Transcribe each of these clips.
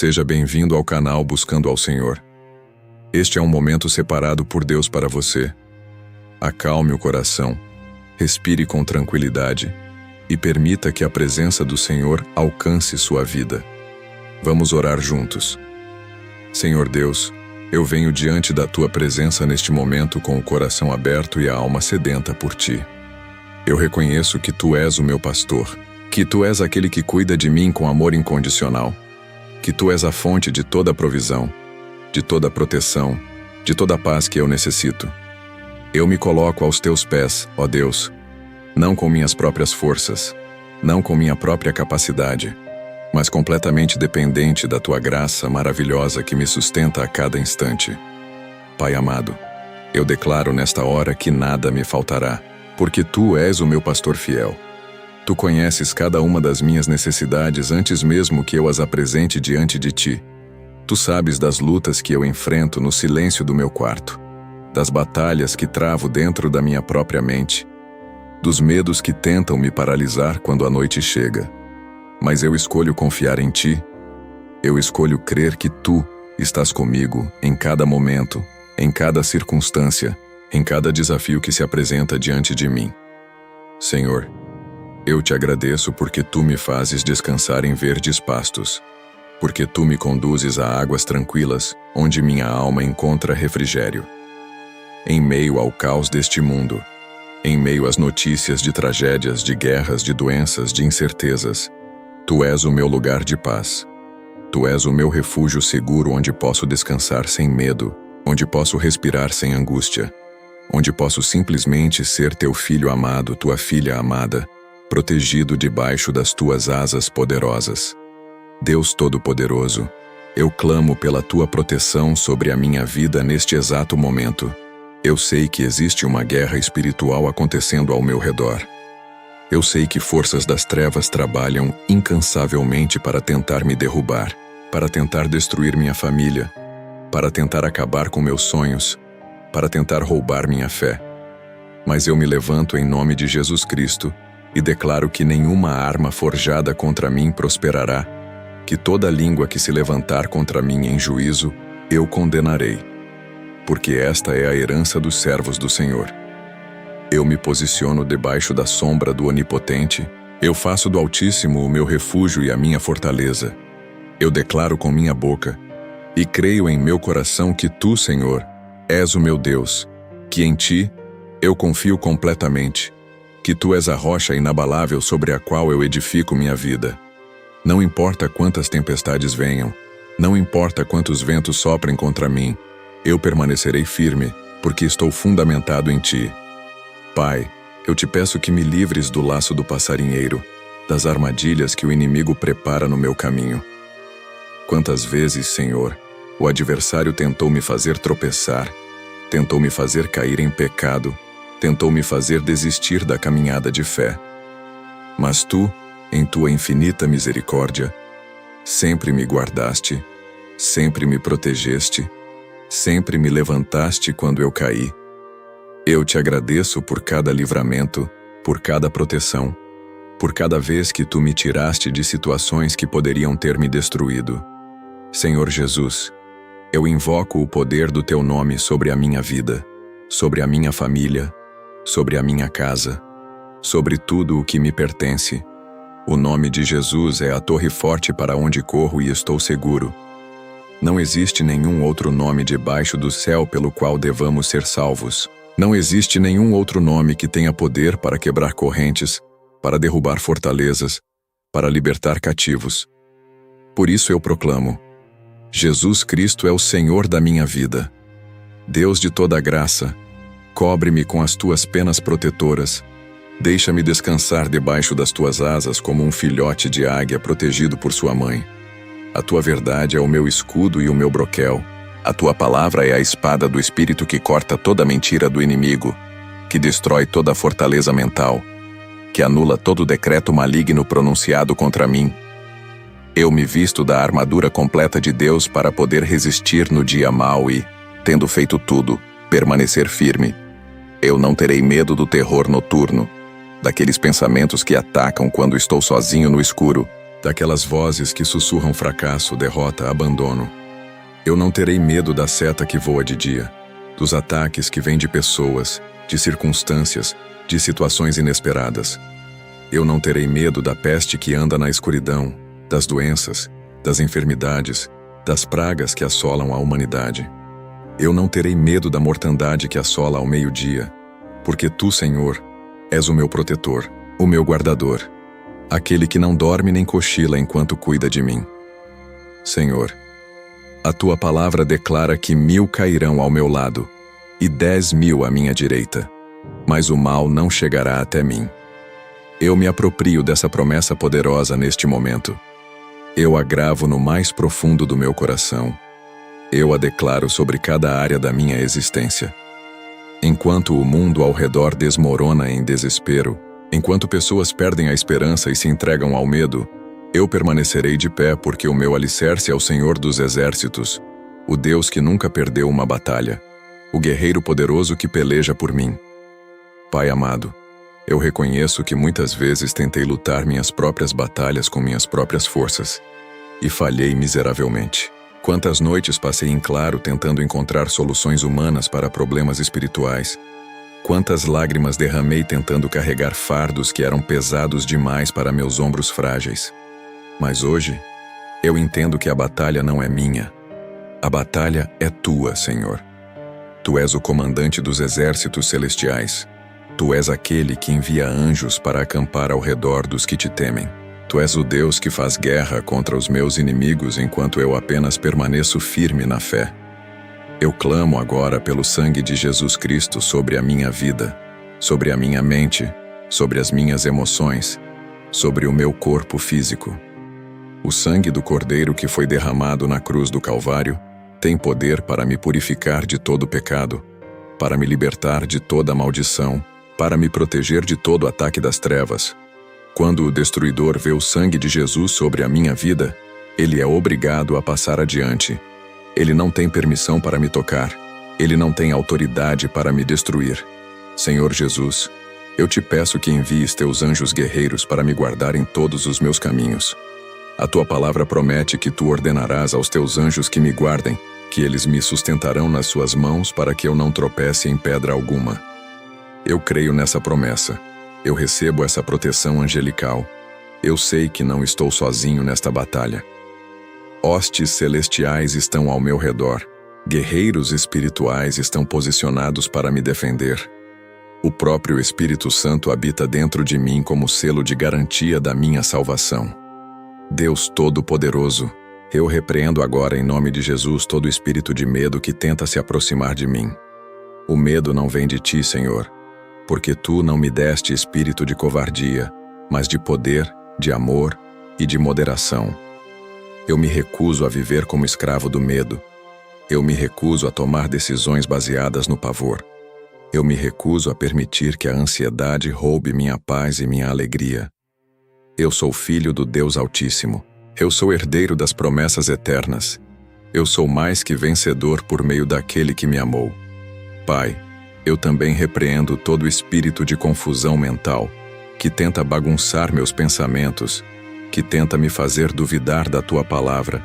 Seja bem-vindo ao canal Buscando ao Senhor. Este é um momento separado por Deus para você. Acalme o coração, respire com tranquilidade e permita que a presença do Senhor alcance sua vida. Vamos orar juntos. Senhor Deus, eu venho diante da Tua presença neste momento com o coração aberto e a alma sedenta por Ti. Eu reconheço que Tu és o meu pastor, que Tu és aquele que cuida de mim com amor incondicional, que Tu és a fonte de toda provisão, de toda proteção, de toda paz que eu necessito. Eu me coloco aos Teus pés, ó Deus, não com minhas próprias forças, não com minha própria capacidade, mas completamente dependente da Tua graça maravilhosa que me sustenta a cada instante. Pai amado, eu declaro nesta hora que nada me faltará, porque Tu és o meu pastor fiel. Tu conheces cada uma das minhas necessidades antes mesmo que eu as apresente diante de Ti. Tu sabes das lutas que eu enfrento no silêncio do meu quarto, das batalhas que travo dentro da minha própria mente, dos medos que tentam me paralisar quando a noite chega. Mas eu escolho confiar em Ti. Eu escolho crer que Tu estás comigo em cada momento, em cada circunstância, em cada desafio que se apresenta diante de mim. Senhor, eu Te agradeço porque Tu me fazes descansar em verdes pastos, porque Tu me conduzes a águas tranquilas, onde minha alma encontra refrigério. Em meio ao caos deste mundo, em meio às notícias de tragédias, de guerras, de doenças, de incertezas, Tu és o meu lugar de paz. Tu és o meu refúgio seguro onde posso descansar sem medo, onde posso respirar sem angústia, onde posso simplesmente ser Teu filho amado, Tua filha amada, protegido debaixo das Tuas asas poderosas. Deus Todo-Poderoso, eu clamo pela Tua proteção sobre a minha vida neste exato momento. Eu sei que existe uma guerra espiritual acontecendo ao meu redor. Eu sei que forças das trevas trabalham incansavelmente para tentar me derrubar, para tentar destruir minha família, para tentar acabar com meus sonhos, para tentar roubar minha fé. Mas eu me levanto em nome de Jesus Cristo e declaro que nenhuma arma forjada contra mim prosperará, que toda língua que se levantar contra mim em juízo, eu condenarei. Porque esta é a herança dos servos do Senhor. Eu me posiciono debaixo da sombra do Onipotente, eu faço do Altíssimo o meu refúgio e a minha fortaleza. Eu declaro com minha boca, e creio em meu coração que Tu, Senhor, és o meu Deus, que em Ti eu confio completamente, que Tu és a rocha inabalável sobre a qual eu edifico minha vida. Não importa quantas tempestades venham, não importa quantos ventos soprem contra mim, eu permanecerei firme, porque estou fundamentado em Ti. Pai, eu Te peço que me livres do laço do passarinheiro, das armadilhas que o inimigo prepara no meu caminho. Quantas vezes, Senhor, o adversário tentou me fazer tropeçar, tentou me fazer cair em pecado, tentou me fazer desistir da caminhada de fé. Mas Tu, em Tua infinita misericórdia, sempre me guardaste, sempre me protegeste, sempre me levantaste quando eu caí. Eu Te agradeço por cada livramento, por cada proteção, por cada vez que Tu me tiraste de situações que poderiam ter me destruído. Senhor Jesus, eu invoco o poder do Teu nome sobre a minha vida, sobre a minha família, sobre a minha casa, sobre tudo o que me pertence. O nome de Jesus é a torre forte para onde corro e estou seguro. Não existe nenhum outro nome debaixo do céu pelo qual devamos ser salvos. Não existe nenhum outro nome que tenha poder para quebrar correntes, para derrubar fortalezas, para libertar cativos. Por isso eu proclamo: Jesus Cristo é o Senhor da minha vida. Deus de toda graça, cobre-me com as Tuas penas protetoras. Deixa-me descansar debaixo das Tuas asas como um filhote de águia protegido por sua mãe. A Tua verdade é o meu escudo e o meu broquel. A Tua palavra é a espada do Espírito que corta toda mentira do inimigo, que destrói toda fortaleza mental, que anula todo decreto maligno pronunciado contra mim. Eu me visto da armadura completa de Deus para poder resistir no dia mau e, tendo feito tudo, permanecer firme. Eu não terei medo do terror noturno, daqueles pensamentos que atacam quando estou sozinho no escuro, daquelas vozes que sussurram fracasso, derrota, abandono. Eu não terei medo da seta que voa de dia, dos ataques que vêm de pessoas, de circunstâncias, de situações inesperadas. Eu não terei medo da peste que anda na escuridão, das doenças, das enfermidades, das pragas que assolam a humanidade. Eu não terei medo da mortandade que assola ao meio-dia, porque Tu, Senhor, és o meu protetor, o meu guardador, aquele que não dorme nem cochila enquanto cuida de mim. Senhor, a Tua palavra declara que 1000 cairão ao meu lado e 10.000 à minha direita, mas o mal não chegará até mim. Eu me aproprio dessa promessa poderosa neste momento. Eu a gravo no mais profundo do meu coração. Eu a declaro sobre cada área da minha existência. Enquanto o mundo ao redor desmorona em desespero, enquanto pessoas perdem a esperança e se entregam ao medo, eu permanecerei de pé porque o meu alicerce é o Senhor dos Exércitos, o Deus que nunca perdeu uma batalha, o guerreiro poderoso que peleja por mim. Pai amado, eu reconheço que muitas vezes tentei lutar minhas próprias batalhas com minhas próprias forças e falhei miseravelmente. Quantas noites passei em claro tentando encontrar soluções humanas para problemas espirituais. Quantas lágrimas derramei tentando carregar fardos que eram pesados demais para meus ombros frágeis. Mas hoje, eu entendo que a batalha não é minha. A batalha é Tua, Senhor. Tu és o comandante dos exércitos celestiais. Tu és aquele que envia anjos para acampar ao redor dos que Te temem. Tu és o Deus que faz guerra contra os meus inimigos enquanto eu apenas permaneço firme na fé. Eu clamo agora pelo sangue de Jesus Cristo sobre a minha vida, sobre a minha mente, sobre as minhas emoções, sobre o meu corpo físico. O sangue do Cordeiro que foi derramado na cruz do Calvário tem poder para me purificar de todo pecado, para me libertar de toda maldição, para me proteger de todo ataque das trevas. Quando o destruidor vê o sangue de Jesus sobre a minha vida, ele é obrigado a passar adiante. Ele não tem permissão para me tocar. Ele não tem autoridade para me destruir. Senhor Jesus, eu Te peço que envies Teus anjos guerreiros para me guardar em todos os meus caminhos. A Tua palavra promete que Tu ordenarás aos Teus anjos que me guardem, que eles me sustentarão nas Suas mãos para que eu não tropece em pedra alguma. Eu creio nessa promessa. Eu recebo essa proteção angelical. Eu sei que não estou sozinho nesta batalha. Hostes celestiais estão ao meu redor. Guerreiros espirituais estão posicionados para me defender. O próprio Espírito Santo habita dentro de mim como selo de garantia da minha salvação. Deus Todo-Poderoso, eu repreendo agora em nome de Jesus todo espírito de medo que tenta se aproximar de mim. O medo não vem de Ti, Senhor, porque Tu não me deste espírito de covardia, mas de poder, de amor e de moderação. Eu me recuso a viver como escravo do medo. Eu me recuso a tomar decisões baseadas no pavor. Eu me recuso a permitir que a ansiedade roube minha paz e minha alegria. Eu sou filho do Deus Altíssimo. Eu sou herdeiro das promessas eternas. Eu sou mais que vencedor por meio daquele que me amou. Pai, eu também repreendo todo espírito de confusão mental que tenta bagunçar meus pensamentos, que tenta me fazer duvidar da Tua palavra,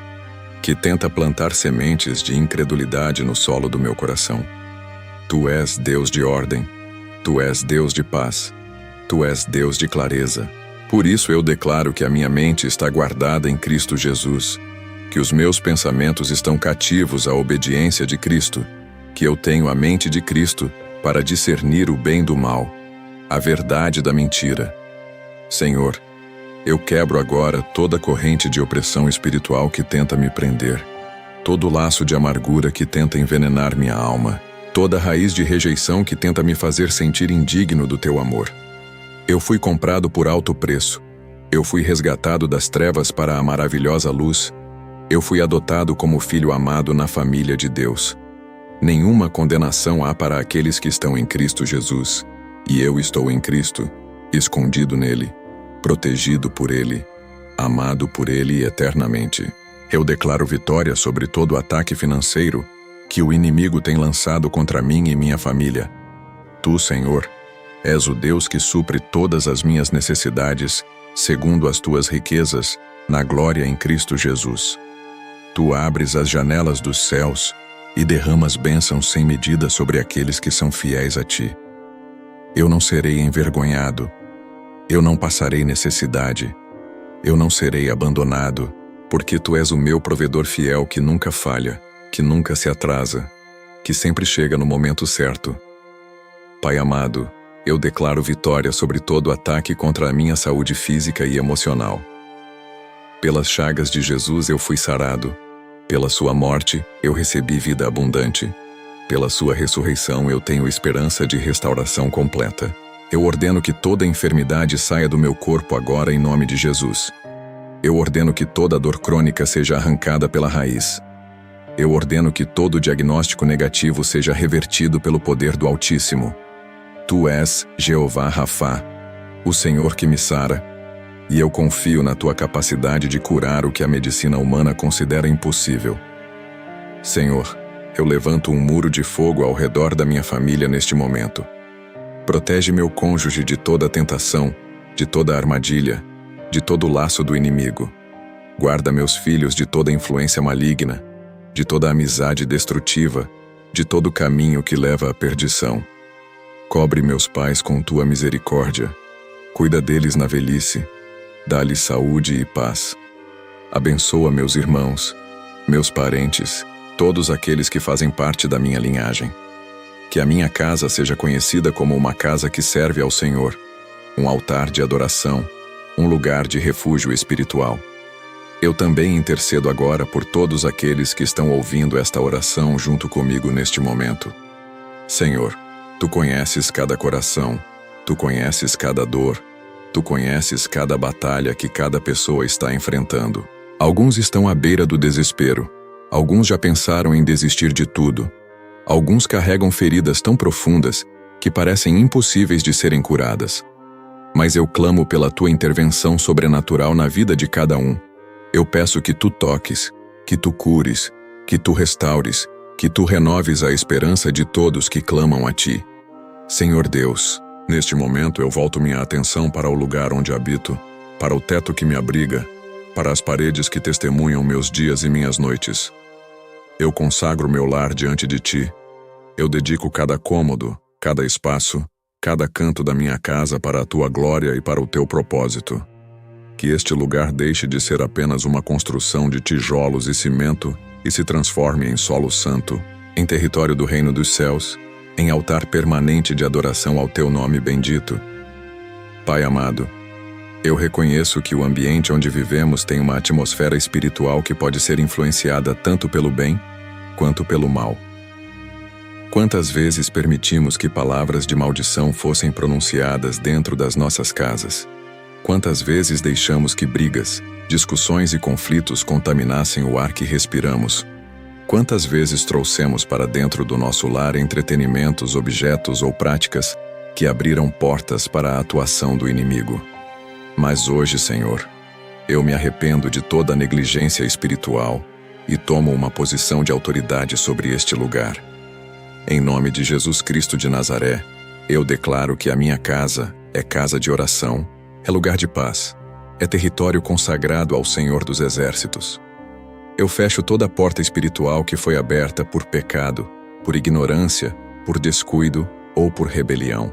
que tenta plantar sementes de incredulidade no solo do meu coração. Tu és Deus de ordem, Tu és Deus de paz, Tu és Deus de clareza. Por isso eu declaro que a minha mente está guardada em Cristo Jesus, que os meus pensamentos estão cativos à obediência de Cristo, que eu tenho a mente de Cristo para discernir o bem do mal, a verdade da mentira. Senhor, eu quebro agora toda corrente de opressão espiritual que tenta me prender, todo laço de amargura que tenta envenenar minha alma, toda raiz de rejeição que tenta me fazer sentir indigno do Teu amor. Eu fui comprado por alto preço. Eu fui resgatado das trevas para a maravilhosa luz. Eu fui adotado como filho amado na família de Deus. Nenhuma condenação há para aqueles que estão em Cristo Jesus. E eu estou em Cristo, escondido nele, protegido por Ele, amado por Ele eternamente. Eu declaro vitória sobre todo ataque financeiro que o inimigo tem lançado contra mim e minha família. Tu, Senhor, és o Deus que supre todas as minhas necessidades, segundo as Tuas riquezas, na glória em Cristo Jesus. Tu abres as janelas dos céus e derramas bênçãos sem medida sobre aqueles que são fiéis a ti. Eu não serei envergonhado, eu não passarei necessidade, eu não serei abandonado, porque tu és o meu provedor fiel que nunca falha, que nunca se atrasa, que sempre chega no momento certo. Pai amado, eu declaro vitória sobre todo ataque contra a minha saúde física e emocional. Pelas chagas de Jesus eu fui sarado. Pela sua morte, eu recebi vida abundante. Pela sua ressurreição eu tenho esperança de restauração completa. Eu ordeno que toda enfermidade saia do meu corpo agora em nome de Jesus. Eu ordeno que toda dor crônica seja arrancada pela raiz. Eu ordeno que todo diagnóstico negativo seja revertido pelo poder do Altíssimo. Tu és Jeová Rafá, o Senhor que me sara, e eu confio na tua capacidade de curar o que a medicina humana considera impossível. Senhor, eu levanto um muro de fogo ao redor da minha família neste momento. Protege meu cônjuge de toda tentação, de toda armadilha, de todo laço do inimigo. Guarda meus filhos de toda influência maligna, de toda amizade destrutiva, de todo caminho que leva à perdição. Cobre meus pais com tua misericórdia. Cuida deles na velhice. Dá-lhes saúde e paz. Abençoa meus irmãos, meus parentes, todos aqueles que fazem parte da minha linhagem. Que a minha casa seja conhecida como uma casa que serve ao Senhor, um altar de adoração, um lugar de refúgio espiritual. Eu também intercedo agora por todos aqueles que estão ouvindo esta oração junto comigo neste momento. Senhor, tu conheces cada coração, tu conheces cada dor, tu conheces cada batalha que cada pessoa está enfrentando. Alguns estão à beira do desespero, alguns já pensaram em desistir de tudo, alguns carregam feridas tão profundas que parecem impossíveis de serem curadas. Mas eu clamo pela tua intervenção sobrenatural na vida de cada um. Eu peço que tu toques, que tu cures, que tu restaures, que tu renoves a esperança de todos que clamam a ti. Senhor Deus, neste momento eu volto minha atenção para o lugar onde habito, para o teto que me abriga, para as paredes que testemunham meus dias e minhas noites. Eu consagro meu lar diante de ti. Eu dedico cada cômodo, cada espaço, cada canto da minha casa para a tua glória e para o teu propósito. Que este lugar deixe de ser apenas uma construção de tijolos e cimento e se transforme em solo santo, em território do reino dos céus, em altar permanente de adoração ao teu nome bendito. Pai amado, eu reconheço que o ambiente onde vivemos tem uma atmosfera espiritual que pode ser influenciada tanto pelo bem quanto pelo mal. Quantas vezes permitimos que palavras de maldição fossem pronunciadas dentro das nossas casas? Quantas vezes deixamos que brigas, discussões e conflitos contaminassem o ar que respiramos? Quantas vezes trouxemos para dentro do nosso lar entretenimentos, objetos ou práticas que abriram portas para a atuação do inimigo? Mas hoje, Senhor, eu me arrependo de toda a negligência espiritual e tomo uma posição de autoridade sobre este lugar. Em nome de Jesus Cristo de Nazaré, eu declaro que a minha casa é casa de oração, é lugar de paz, é território consagrado ao Senhor dos Exércitos. Eu fecho toda a porta espiritual que foi aberta por pecado, por ignorância, por descuido ou por rebelião.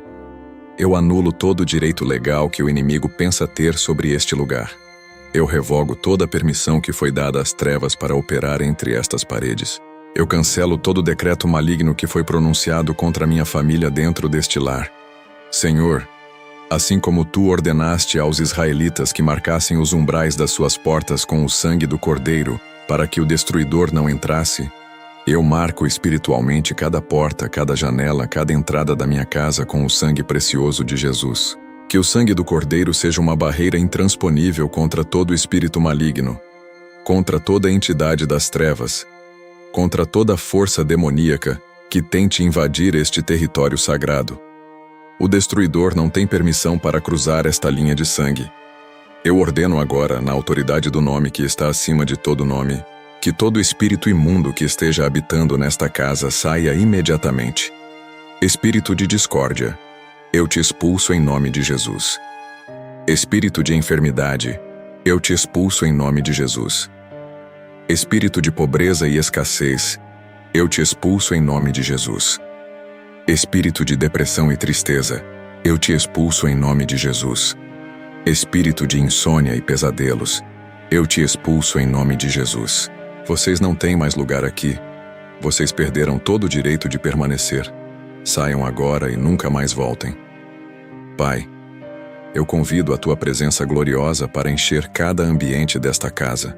Eu anulo todo o direito legal que o inimigo pensa ter sobre este lugar. Eu revogo toda a permissão que foi dada às trevas para operar entre estas paredes. Eu cancelo todo o decreto maligno que foi pronunciado contra minha família dentro deste lar. Senhor, assim como tu ordenaste aos israelitas que marcassem os umbrais das suas portas com o sangue do Cordeiro, para que o destruidor não entrasse, eu marco espiritualmente cada porta, cada janela, cada entrada da minha casa com o sangue precioso de Jesus. Que o sangue do Cordeiro seja uma barreira intransponível contra todo espírito maligno, contra toda entidade das trevas, contra toda força demoníaca que tente invadir este território sagrado. O destruidor não tem permissão para cruzar esta linha de sangue. Eu ordeno agora, na autoridade do nome que está acima de todo nome, que todo espírito imundo que esteja habitando nesta casa saia imediatamente. Espírito de discórdia, eu te expulso em nome de Jesus. Espírito de enfermidade, eu te expulso em nome de Jesus. Espírito de pobreza e escassez, eu te expulso em nome de Jesus. Espírito de depressão e tristeza, eu te expulso em nome de Jesus. Espírito de insônia e pesadelos, eu te expulso em nome de Jesus. Vocês não têm mais lugar aqui. Vocês perderam todo o direito de permanecer. Saiam agora e nunca mais voltem. Pai, eu convido a tua presença gloriosa para encher cada ambiente desta casa.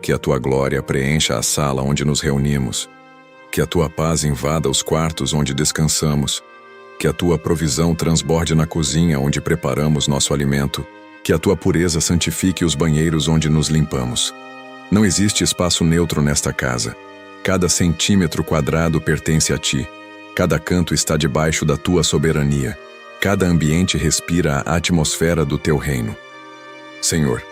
Que a tua glória preencha a sala onde nos reunimos. Que a tua paz invada os quartos onde descansamos. Que a tua provisão transborde na cozinha onde preparamos nosso alimento. Que a tua pureza santifique os banheiros onde nos limpamos. Não existe espaço neutro nesta casa. Cada centímetro quadrado pertence a ti. Cada canto está debaixo da tua soberania. Cada ambiente respira a atmosfera do teu reino. Senhor,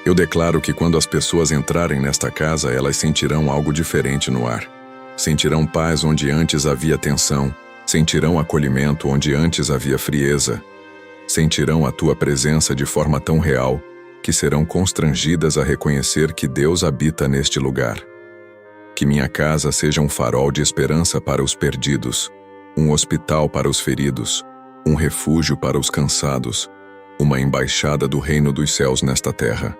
eu declaro que quando as pessoas entrarem nesta casa, elas sentirão algo diferente no ar. Sentirão paz onde antes havia tensão. Sentirão acolhimento onde antes havia frieza. Sentirão a tua presença de forma tão real que serão constrangidas a reconhecer que Deus habita neste lugar. Que minha casa seja um farol de esperança para os perdidos, um hospital para os feridos, um refúgio para os cansados, uma embaixada do reino dos céus nesta terra.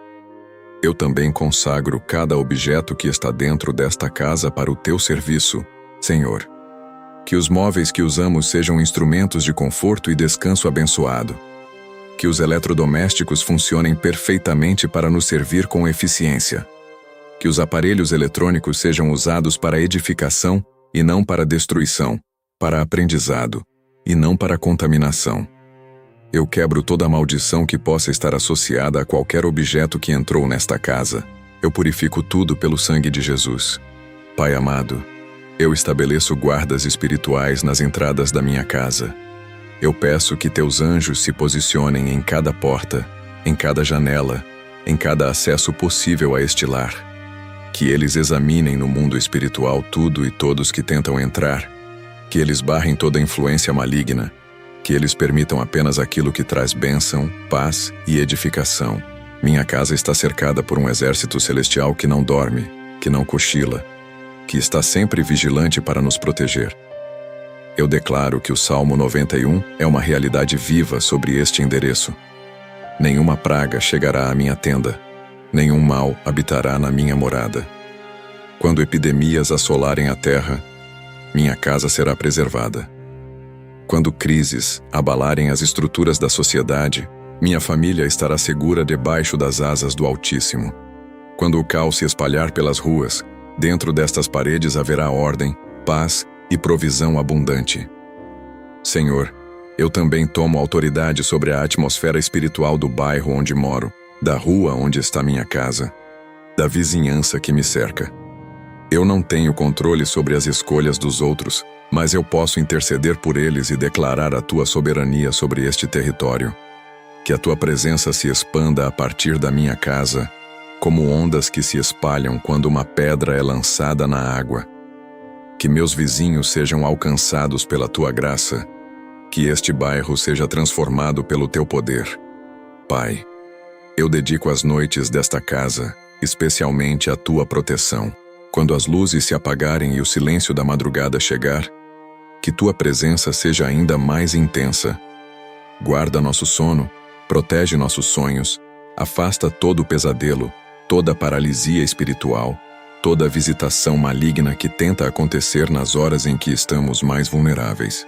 Eu também consagro cada objeto que está dentro desta casa para o teu serviço, Senhor. Que os móveis que usamos sejam instrumentos de conforto e descanso abençoado. Que os eletrodomésticos funcionem perfeitamente para nos servir com eficiência. Que os aparelhos eletrônicos sejam usados para edificação e não para destruição, para aprendizado e não para contaminação. Eu quebro toda maldição que possa estar associada a qualquer objeto que entrou nesta casa. Eu purifico tudo pelo sangue de Jesus. Pai amado, eu estabeleço guardas espirituais nas entradas da minha casa. Eu peço que teus anjos se posicionem em cada porta, em cada janela, em cada acesso possível a este lar. Que eles examinem no mundo espiritual tudo e todos que tentam entrar. Que eles barrem toda influência maligna. Que eles permitam apenas aquilo que traz bênção, paz e edificação. Minha casa está cercada por um exército celestial que não dorme, que não cochila, que está sempre vigilante para nos proteger. Eu declaro que o Salmo 91 é uma realidade viva sobre este endereço. Nenhuma praga chegará à minha tenda, nenhum mal habitará na minha morada. Quando epidemias assolarem a terra, minha casa será preservada. Quando crises abalarem as estruturas da sociedade, minha família estará segura debaixo das asas do Altíssimo. Quando o caos se espalhar pelas ruas, dentro destas paredes haverá ordem, paz e provisão abundante. Senhor, eu também tomo autoridade sobre a atmosfera espiritual do bairro onde moro, da rua onde está minha casa, da vizinhança que me cerca. Eu não tenho controle sobre as escolhas dos outros, mas eu posso interceder por eles e declarar a tua soberania sobre este território. Que a tua presença se expanda a partir da minha casa, como ondas que se espalham quando uma pedra é lançada na água. Que meus vizinhos sejam alcançados pela tua graça. Que este bairro seja transformado pelo teu poder. Pai, eu dedico as noites desta casa, especialmente à tua proteção. Quando as luzes se apagarem e o silêncio da madrugada chegar, que tua presença seja ainda mais intensa. Guarda nosso sono, protege nossos sonhos, afasta todo o pesadelo, toda a paralisia espiritual, toda a visitação maligna que tenta acontecer nas horas em que estamos mais vulneráveis.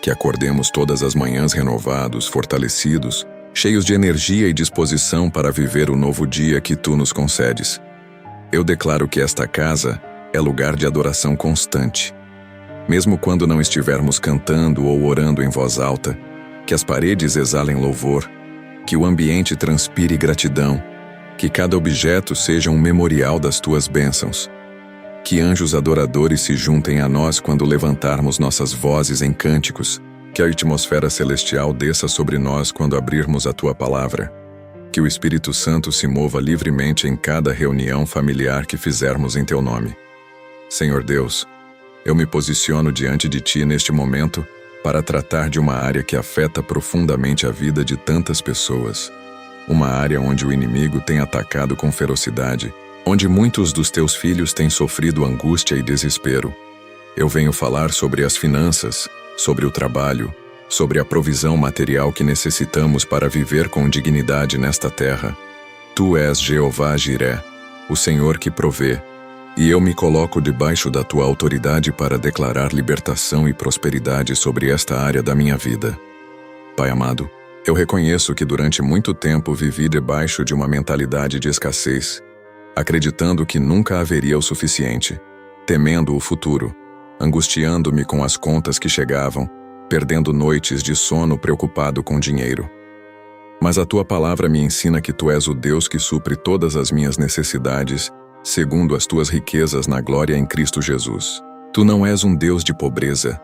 Que acordemos todas as manhãs renovados, fortalecidos, cheios de energia e disposição para viver o novo dia que tu nos concedes. Eu declaro que esta casa é lugar de adoração constante. Mesmo quando não estivermos cantando ou orando em voz alta, que as paredes exalem louvor, que o ambiente transpire gratidão, que cada objeto seja um memorial das tuas bênçãos. Que anjos adoradores se juntem a nós quando levantarmos nossas vozes em cânticos, que a atmosfera celestial desça sobre nós quando abrirmos a tua palavra. Que o Espírito Santo se mova livremente em cada reunião familiar que fizermos em teu nome. Senhor Deus, eu me posiciono diante de ti neste momento para tratar de uma área que afeta profundamente a vida de tantas pessoas. uma área onde o inimigo tem atacado com ferocidade, onde muitos dos teus filhos têm sofrido angústia e desespero. Eu venho falar sobre as finanças, sobre o trabalho, sobre a provisão material que necessitamos para viver com dignidade nesta terra. Tu és Jeová Jiré, o Senhor que provê, e eu me coloco debaixo da tua autoridade para declarar libertação e prosperidade sobre esta área da minha vida. Pai amado, eu reconheço que durante muito tempo vivi debaixo de uma mentalidade de escassez, acreditando que nunca haveria o suficiente, temendo o futuro, angustiando-me com as contas que chegavam, perdendo noites de sono preocupado com dinheiro. Mas a tua palavra me ensina que tu és o Deus que supre todas as minhas necessidades, segundo as tuas riquezas na glória em Cristo Jesus. Tu não és um Deus de pobreza.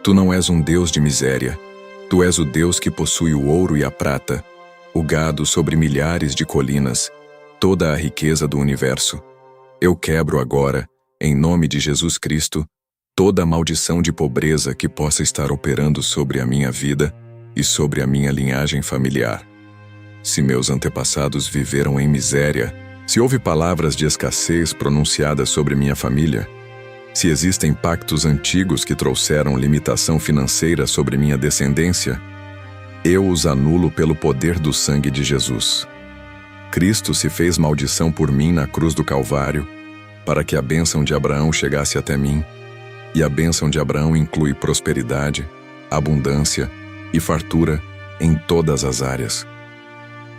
Tu não és um Deus de miséria. Tu és o Deus que possui o ouro e a prata, o gado sobre milhares de colinas, toda a riqueza do universo. Eu quebro agora, em nome de Jesus Cristo, toda a maldição de pobreza que possa estar operando sobre a minha vida e sobre a minha linhagem familiar. Se meus antepassados viveram em miséria, se houve palavras de escassez pronunciadas sobre minha família, se existem pactos antigos que trouxeram limitação financeira sobre minha descendência, eu os anulo pelo poder do sangue de Jesus. Cristo se fez maldição por mim na cruz do Calvário, para que a bênção de Abraão chegasse até mim, e a bênção de Abraão inclui prosperidade, abundância e fartura em todas as áreas.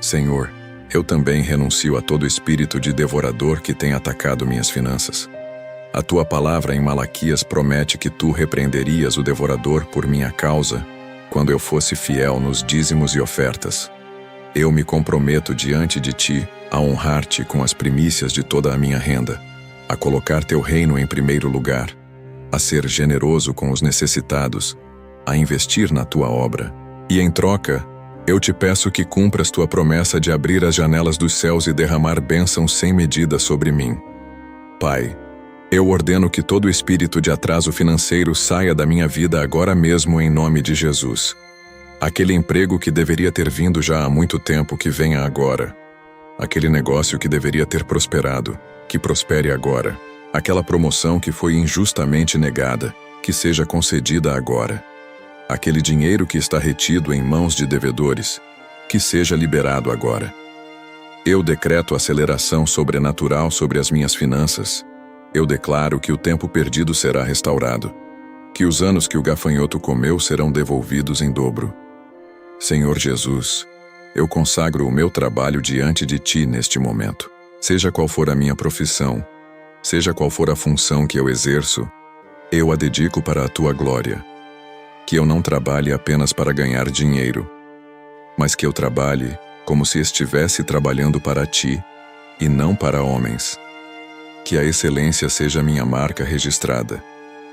Senhor, eu também renuncio a todo espírito de devorador que tem atacado minhas finanças. A tua palavra em Malaquias promete que tu repreenderias o devorador por minha causa, quando eu fosse fiel nos dízimos e ofertas. Eu me comprometo diante de ti a honrar-te com as primícias de toda a minha renda, a colocar teu reino em primeiro lugar, a ser generoso com os necessitados, a investir na tua obra. E em troca, eu te peço que cumpras tua promessa de abrir as janelas dos céus e derramar bênçãos sem medida sobre mim. Pai, eu ordeno que todo espírito de atraso financeiro saia da minha vida agora mesmo em nome de Jesus. Aquele emprego que deveria ter vindo já há muito tempo, que venha agora. Aquele negócio que deveria ter prosperado, que prospere agora. Aquela promoção que foi injustamente negada, que seja concedida agora. Aquele dinheiro que está retido em mãos de devedores, que seja liberado agora. Eu decreto aceleração sobrenatural sobre as minhas finanças. Eu declaro que o tempo perdido será restaurado, que os anos que o gafanhoto comeu serão devolvidos em dobro. Senhor Jesus, eu consagro o meu trabalho diante de ti neste momento. Seja qual for a minha profissão, seja qual for a função que eu exerço, eu a dedico para a tua glória. Que eu não trabalhe apenas para ganhar dinheiro, mas que eu trabalhe como se estivesse trabalhando para ti e não para homens. Que a excelência seja minha marca registrada,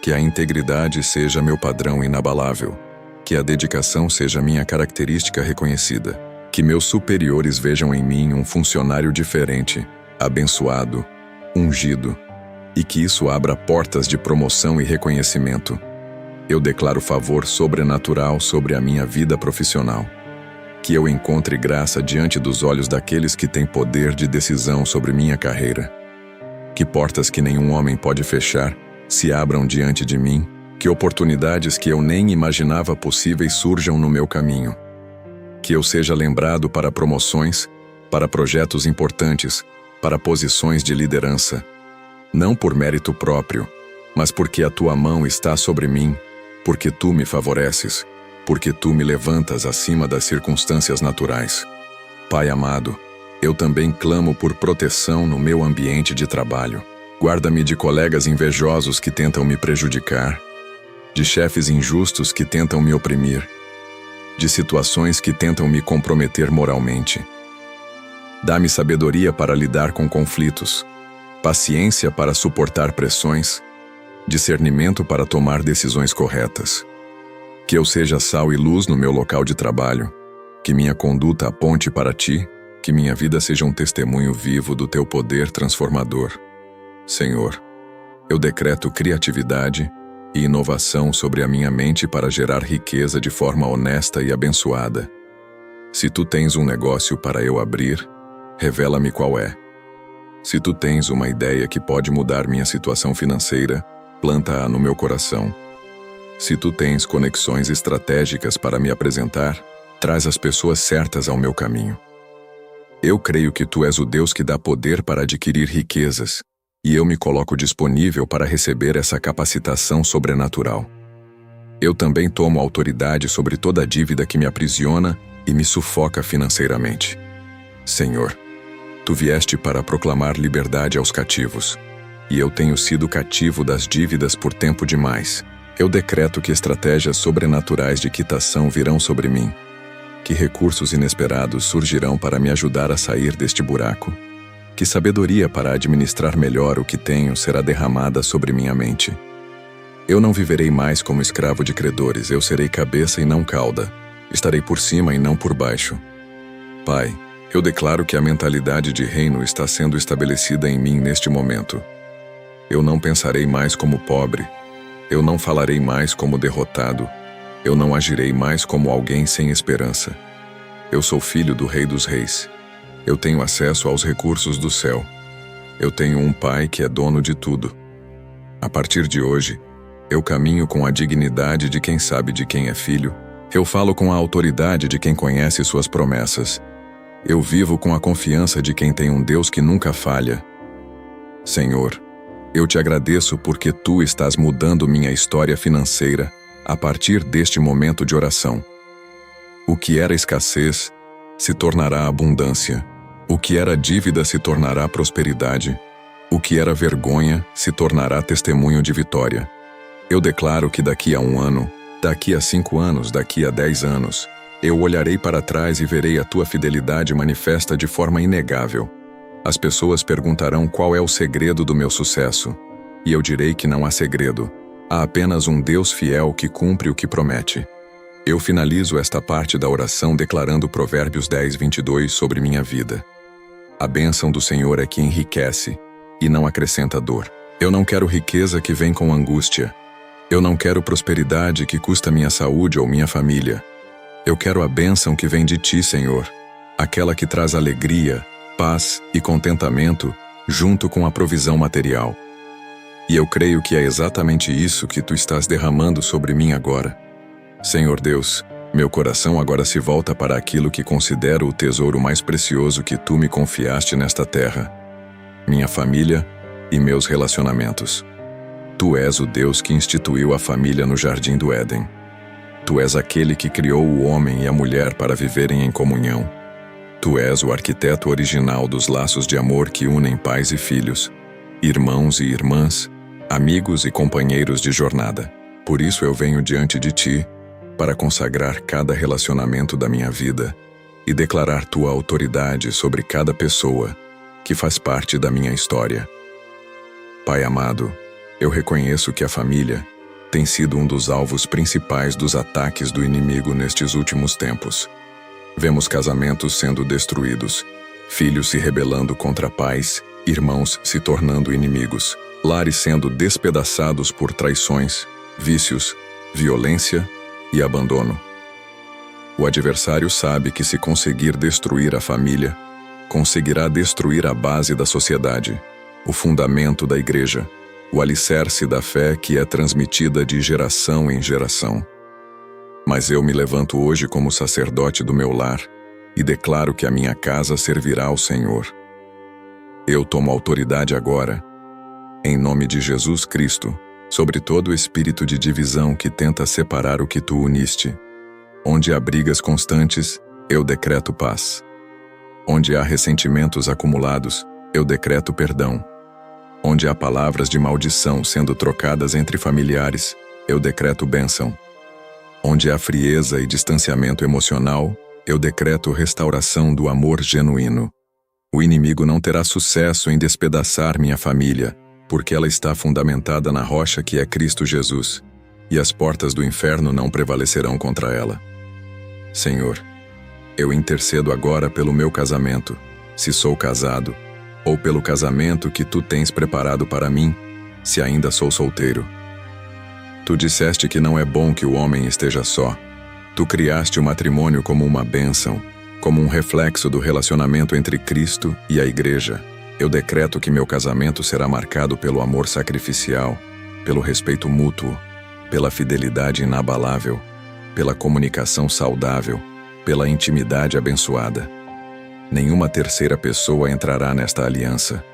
que a integridade seja meu padrão inabalável, que a dedicação seja minha característica reconhecida, que meus superiores vejam em mim um funcionário diferente, abençoado, ungido, e que isso abra portas de promoção e reconhecimento. Eu declaro favor sobrenatural sobre a minha vida profissional. Que eu encontre graça diante dos olhos daqueles que têm poder de decisão sobre minha carreira. Que portas que nenhum homem pode fechar se abram diante de mim. Que oportunidades que eu nem imaginava possíveis surjam no meu caminho. Que eu seja lembrado para promoções, para projetos importantes, para posições de liderança. Não por mérito próprio, mas porque a tua mão está sobre mim, porque tu me favoreces, porque tu me levantas acima das circunstâncias naturais. Pai amado, eu também clamo por proteção no meu ambiente de trabalho. Guarda-me de colegas invejosos que tentam me prejudicar, de chefes injustos que tentam me oprimir, de situações que tentam me comprometer moralmente. Dá-me sabedoria para lidar com conflitos, paciência para suportar pressões, discernimento para tomar decisões corretas. Que eu seja sal e luz no meu local de trabalho, que minha conduta aponte para ti, que minha vida seja um testemunho vivo do teu poder transformador. Senhor, eu decreto criatividade e inovação sobre a minha mente para gerar riqueza de forma honesta e abençoada. Se tu tens um negócio para eu abrir, revela-me qual é. Se tu tens uma ideia que pode mudar minha situação financeira, planta-a no meu coração. Se tu tens conexões estratégicas para me apresentar, traz as pessoas certas ao meu caminho. Eu creio que tu és o Deus que dá poder para adquirir riquezas, e eu me coloco disponível para receber essa capacitação sobrenatural. Eu também tomo autoridade sobre toda a dívida que me aprisiona e me sufoca financeiramente. Senhor, tu vieste para proclamar liberdade aos cativos, e eu tenho sido cativo das dívidas por tempo demais. Eu decreto que estratégias sobrenaturais de quitação virão sobre mim, que recursos inesperados surgirão para me ajudar a sair deste buraco, que sabedoria para administrar melhor o que tenho será derramada sobre minha mente. Eu não viverei mais como escravo de credores, eu serei cabeça e não cauda, estarei por cima e não por baixo. Pai, eu declaro que a mentalidade de reino está sendo estabelecida em mim neste momento. Eu não pensarei mais como pobre, eu não falarei mais como derrotado, eu não agirei mais como alguém sem esperança. Eu sou filho do Rei dos Reis. Eu tenho acesso aos recursos do céu. Eu tenho um Pai que é dono de tudo. A partir de hoje, eu caminho com a dignidade de quem sabe de quem é filho. Eu falo com a autoridade de quem conhece suas promessas. Eu vivo com a confiança de quem tem um Deus que nunca falha. Senhor, eu te agradeço porque tu estás mudando minha história financeira a partir deste momento de oração. O que era escassez se tornará abundância. O que era dívida se tornará prosperidade. O que era vergonha se tornará testemunho de vitória. Eu declaro que daqui a 1 ano, daqui a 5 anos, daqui a 10 anos, eu olharei para trás e verei a tua fidelidade manifesta de forma inegável. As pessoas perguntarão qual é o segredo do meu sucesso, e eu direi que não há segredo. Há apenas um Deus fiel que cumpre o que promete. Eu finalizo esta parte da oração declarando Provérbios 10:22 sobre minha vida. A bênção do Senhor é que enriquece e não acrescenta dor. Eu não quero riqueza que vem com angústia. Eu não quero prosperidade que custa minha saúde ou minha família. Eu quero a bênção que vem de ti, Senhor, aquela que traz alegria, paz e contentamento junto com a provisão material. E eu creio que é exatamente isso que tu estás derramando sobre mim agora. Senhor Deus, meu coração agora se volta para aquilo que considero o tesouro mais precioso que tu me confiaste nesta terra: minha família e meus relacionamentos. Tu és o Deus que instituiu a família no Jardim do Éden. Tu és aquele que criou o homem e a mulher para viverem em comunhão. Tu és o arquiteto original dos laços de amor que unem pais e filhos, irmãos e irmãs, amigos e companheiros de jornada. Por isso eu venho diante de ti, para consagrar cada relacionamento da minha vida e declarar tua autoridade sobre cada pessoa que faz parte da minha história. Pai amado, eu reconheço que a família tem sido um dos alvos principais dos ataques do inimigo nestes últimos tempos. Vemos casamentos sendo destruídos, filhos se rebelando contra pais, irmãos se tornando inimigos, lares sendo despedaçados por traições, vícios, violência e abandono. O adversário sabe que se conseguir destruir a família, conseguirá destruir a base da sociedade, o fundamento da igreja, o alicerce da fé que é transmitida de geração em geração. Mas eu me levanto hoje como sacerdote do meu lar e declaro que a minha casa servirá ao Senhor. Eu tomo autoridade agora, em nome de Jesus Cristo, sobre todo espírito de divisão que tenta separar o que tu uniste. Onde há brigas constantes, eu decreto paz. Onde há ressentimentos acumulados, eu decreto perdão. Onde há palavras de maldição sendo trocadas entre familiares, eu decreto bênção. Onde há frieza e distanciamento emocional, eu decreto restauração do amor genuíno. O inimigo não terá sucesso em despedaçar minha família, porque ela está fundamentada na rocha que é Cristo Jesus, e as portas do inferno não prevalecerão contra ela. Senhor, eu intercedo agora pelo meu casamento, se sou casado, ou pelo casamento que tu tens preparado para mim, se ainda sou solteiro. Tu disseste que não é bom que o homem esteja só. Tu criaste o matrimônio como uma bênção, Como um reflexo do relacionamento entre Cristo e a Igreja, eu decreto que meu casamento será marcado pelo amor sacrificial, pelo respeito mútuo, pela fidelidade inabalável, pela comunicação saudável, pela intimidade abençoada. Nenhuma terceira pessoa entrará nesta aliança.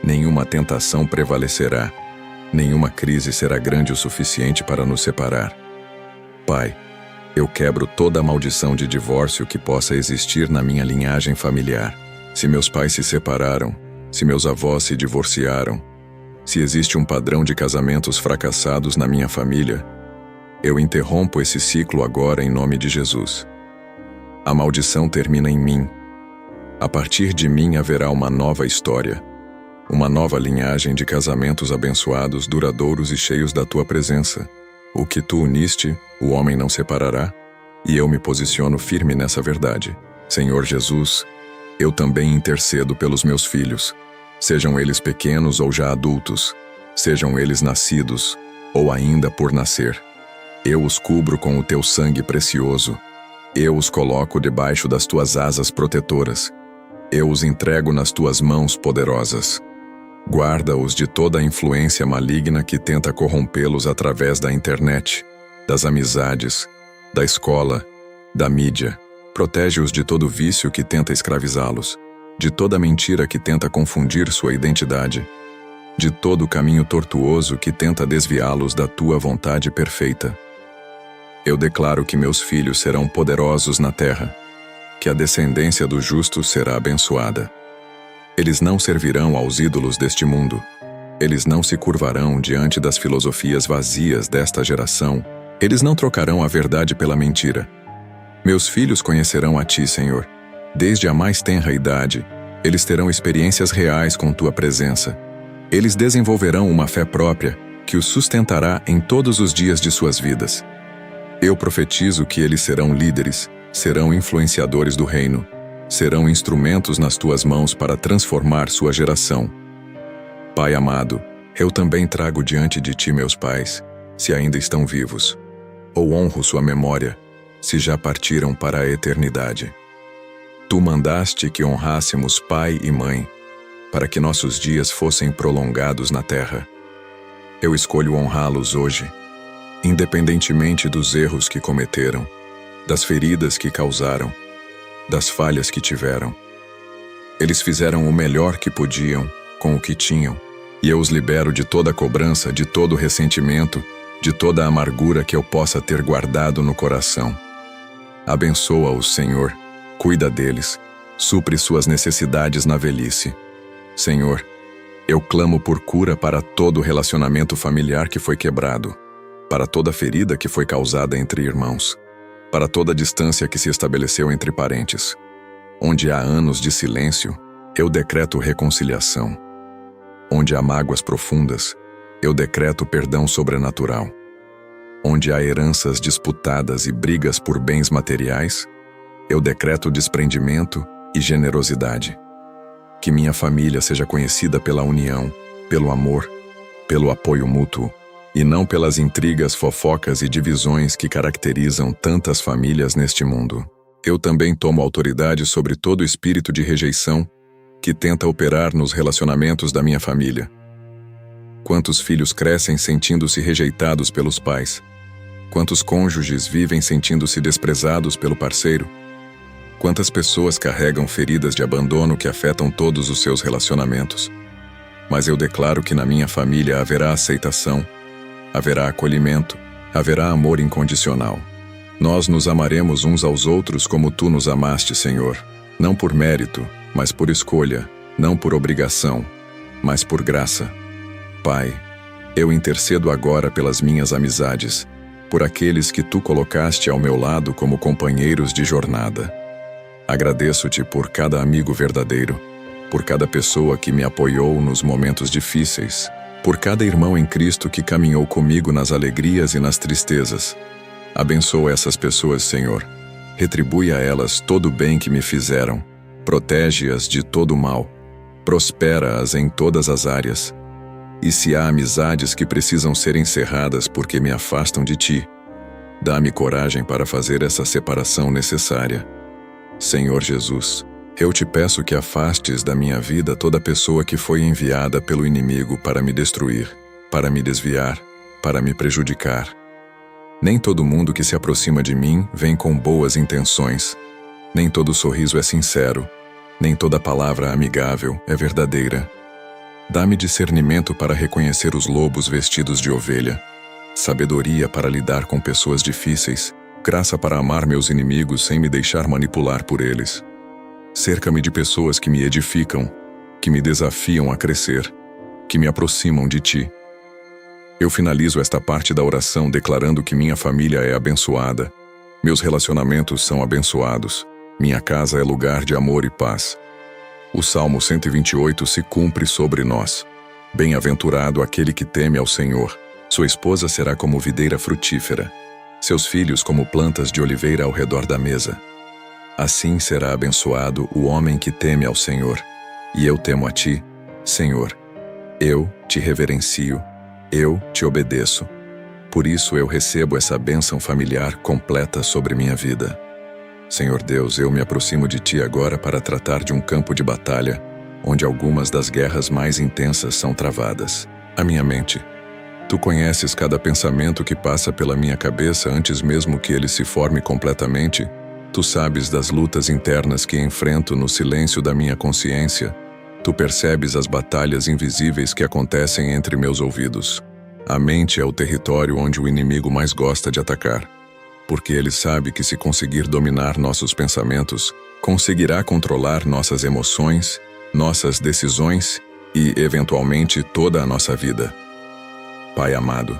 Nenhuma tentação prevalecerá. Nenhuma crise será grande o suficiente para nos separar. Pai, eu quebro toda a maldição de divórcio que possa existir na minha linhagem familiar. Se meus pais se separaram, se meus avós se divorciaram, se existe um padrão de casamentos fracassados na minha família, eu interrompo esse ciclo agora em nome de Jesus. A maldição termina em mim. A partir de mim haverá uma nova história, uma nova linhagem de casamentos abençoados, duradouros e cheios da tua presença. O que tu uniste, o homem não separará, e eu me posiciono firme nessa verdade. Senhor Jesus, eu também intercedo pelos meus filhos, sejam eles pequenos ou já adultos, sejam eles nascidos ou ainda por nascer. Eu os cubro com o teu sangue precioso. Eu os coloco debaixo das tuas asas protetoras. Eu os entrego nas tuas mãos poderosas. Guarda-os de toda a influência maligna que tenta corrompê-los através da internet, das amizades, da escola, da mídia. Protege-os de todo vício que tenta escravizá-los, de toda mentira que tenta confundir sua identidade, de todo caminho tortuoso que tenta desviá-los da tua vontade perfeita. Eu declaro que meus filhos serão poderosos na terra, que a descendência do justo será abençoada. Eles não servirão aos ídolos deste mundo. Eles não se curvarão diante das filosofias vazias desta geração. Eles não trocarão a verdade pela mentira. Meus filhos conhecerão a ti, Senhor. Desde a mais tenra idade, eles terão experiências reais com tua presença. Eles desenvolverão uma fé própria que os sustentará em todos os dias de suas vidas. Eu profetizo que eles serão líderes, serão influenciadores do reino, serão instrumentos nas tuas mãos para transformar sua geração. Pai amado, eu também trago diante de ti meus pais, se ainda estão vivos, ou honro sua memória, se já partiram para a eternidade. Tu mandaste que honrássemos pai e mãe, para que nossos dias fossem prolongados na terra. Eu escolho honrá-los hoje, independentemente dos erros que cometeram, das feridas que causaram, das falhas que tiveram. Eles fizeram o melhor que podiam, com o que tinham, e eu os libero de toda cobrança, de todo ressentimento, de toda amargura que eu possa ter guardado no coração. Abençoa-os, Senhor, cuida deles, supre suas necessidades na velhice. Senhor, eu clamo por cura para todo relacionamento familiar que foi quebrado, para toda ferida que foi causada entre irmãos, para toda distância que se estabeleceu entre parentes. Onde há anos de silêncio, eu decreto reconciliação. Onde há mágoas profundas, eu decreto perdão sobrenatural. Onde há heranças disputadas e brigas por bens materiais, eu decreto desprendimento e generosidade. Que minha família seja conhecida pela união, pelo amor, pelo apoio mútuo, e não pelas intrigas, fofocas e divisões que caracterizam tantas famílias neste mundo. Eu também tomo autoridade sobre todo espírito de rejeição que tenta operar nos relacionamentos da minha família. Quantos filhos crescem sentindo-se rejeitados pelos pais? Quantos cônjuges vivem sentindo-se desprezados pelo parceiro? Quantas pessoas carregam feridas de abandono que afetam todos os seus relacionamentos? Mas eu declaro que na minha família haverá aceitação, haverá acolhimento, haverá amor incondicional. Nós nos amaremos uns aos outros como tu nos amaste, Senhor, não por mérito, mas por escolha, não por obrigação, mas por graça. Pai, eu intercedo agora pelas minhas amizades, por aqueles que tu colocaste ao meu lado como companheiros de jornada. Agradeço-te por cada amigo verdadeiro, por cada pessoa que me apoiou nos momentos difíceis, por cada irmão em Cristo que caminhou comigo nas alegrias e nas tristezas. Abençoa essas pessoas, Senhor. Retribui a elas todo o bem que me fizeram. Protege-as de todo o mal. Prospera-as em todas as áreas. E se há amizades que precisam ser encerradas porque me afastam de ti, dá-me coragem para fazer essa separação necessária. Senhor Jesus, eu te peço que afastes da minha vida toda pessoa que foi enviada pelo inimigo para me destruir, para me desviar, para me prejudicar. Nem todo mundo que se aproxima de mim vem com boas intenções. Nem todo sorriso é sincero. Nem toda palavra amigável é verdadeira. Dá-me discernimento para reconhecer os lobos vestidos de ovelha, sabedoria para lidar com pessoas difíceis, graça para amar meus inimigos sem me deixar manipular por eles. Cerca-me de pessoas que me edificam, que me desafiam a crescer, que me aproximam de ti. Eu finalizo esta parte da oração declarando que minha família é abençoada, meus relacionamentos são abençoados, minha casa é lugar de amor e paz. O Salmo 128 se cumpre sobre nós. Bem-aventurado aquele que teme ao Senhor. Sua esposa será como videira frutífera, seus filhos como plantas de oliveira ao redor da mesa. Assim será abençoado o homem que teme ao Senhor. E eu temo a ti, Senhor. Eu te reverencio, eu te obedeço. Por isso eu recebo essa bênção familiar completa sobre minha vida. Senhor Deus, eu me aproximo de ti agora para tratar de um campo de batalha, onde algumas das guerras mais intensas são travadas. A minha mente. Tu conheces cada pensamento que passa pela minha cabeça antes mesmo que ele se forme completamente. Tu sabes das lutas internas que enfrento no silêncio da minha consciência. Tu percebes as batalhas invisíveis que acontecem entre meus ouvidos. A mente é o território onde o inimigo mais gosta de atacar. Porque ele sabe que se conseguir dominar nossos pensamentos, conseguirá controlar nossas emoções, nossas decisões e, eventualmente, toda a nossa vida. Pai amado,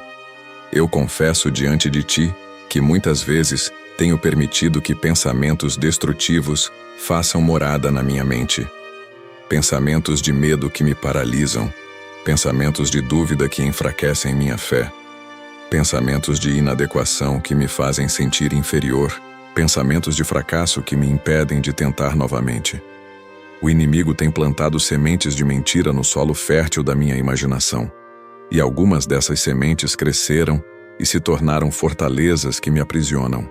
eu confesso diante de ti que muitas vezes tenho permitido que pensamentos destrutivos façam morada na minha mente. Pensamentos de medo que me paralisam, pensamentos de dúvida que enfraquecem minha fé. Pensamentos de inadequação que me fazem sentir inferior, pensamentos de fracasso que me impedem de tentar novamente. O inimigo tem plantado sementes de mentira no solo fértil da minha imaginação, e algumas dessas sementes cresceram e se tornaram fortalezas que me aprisionam.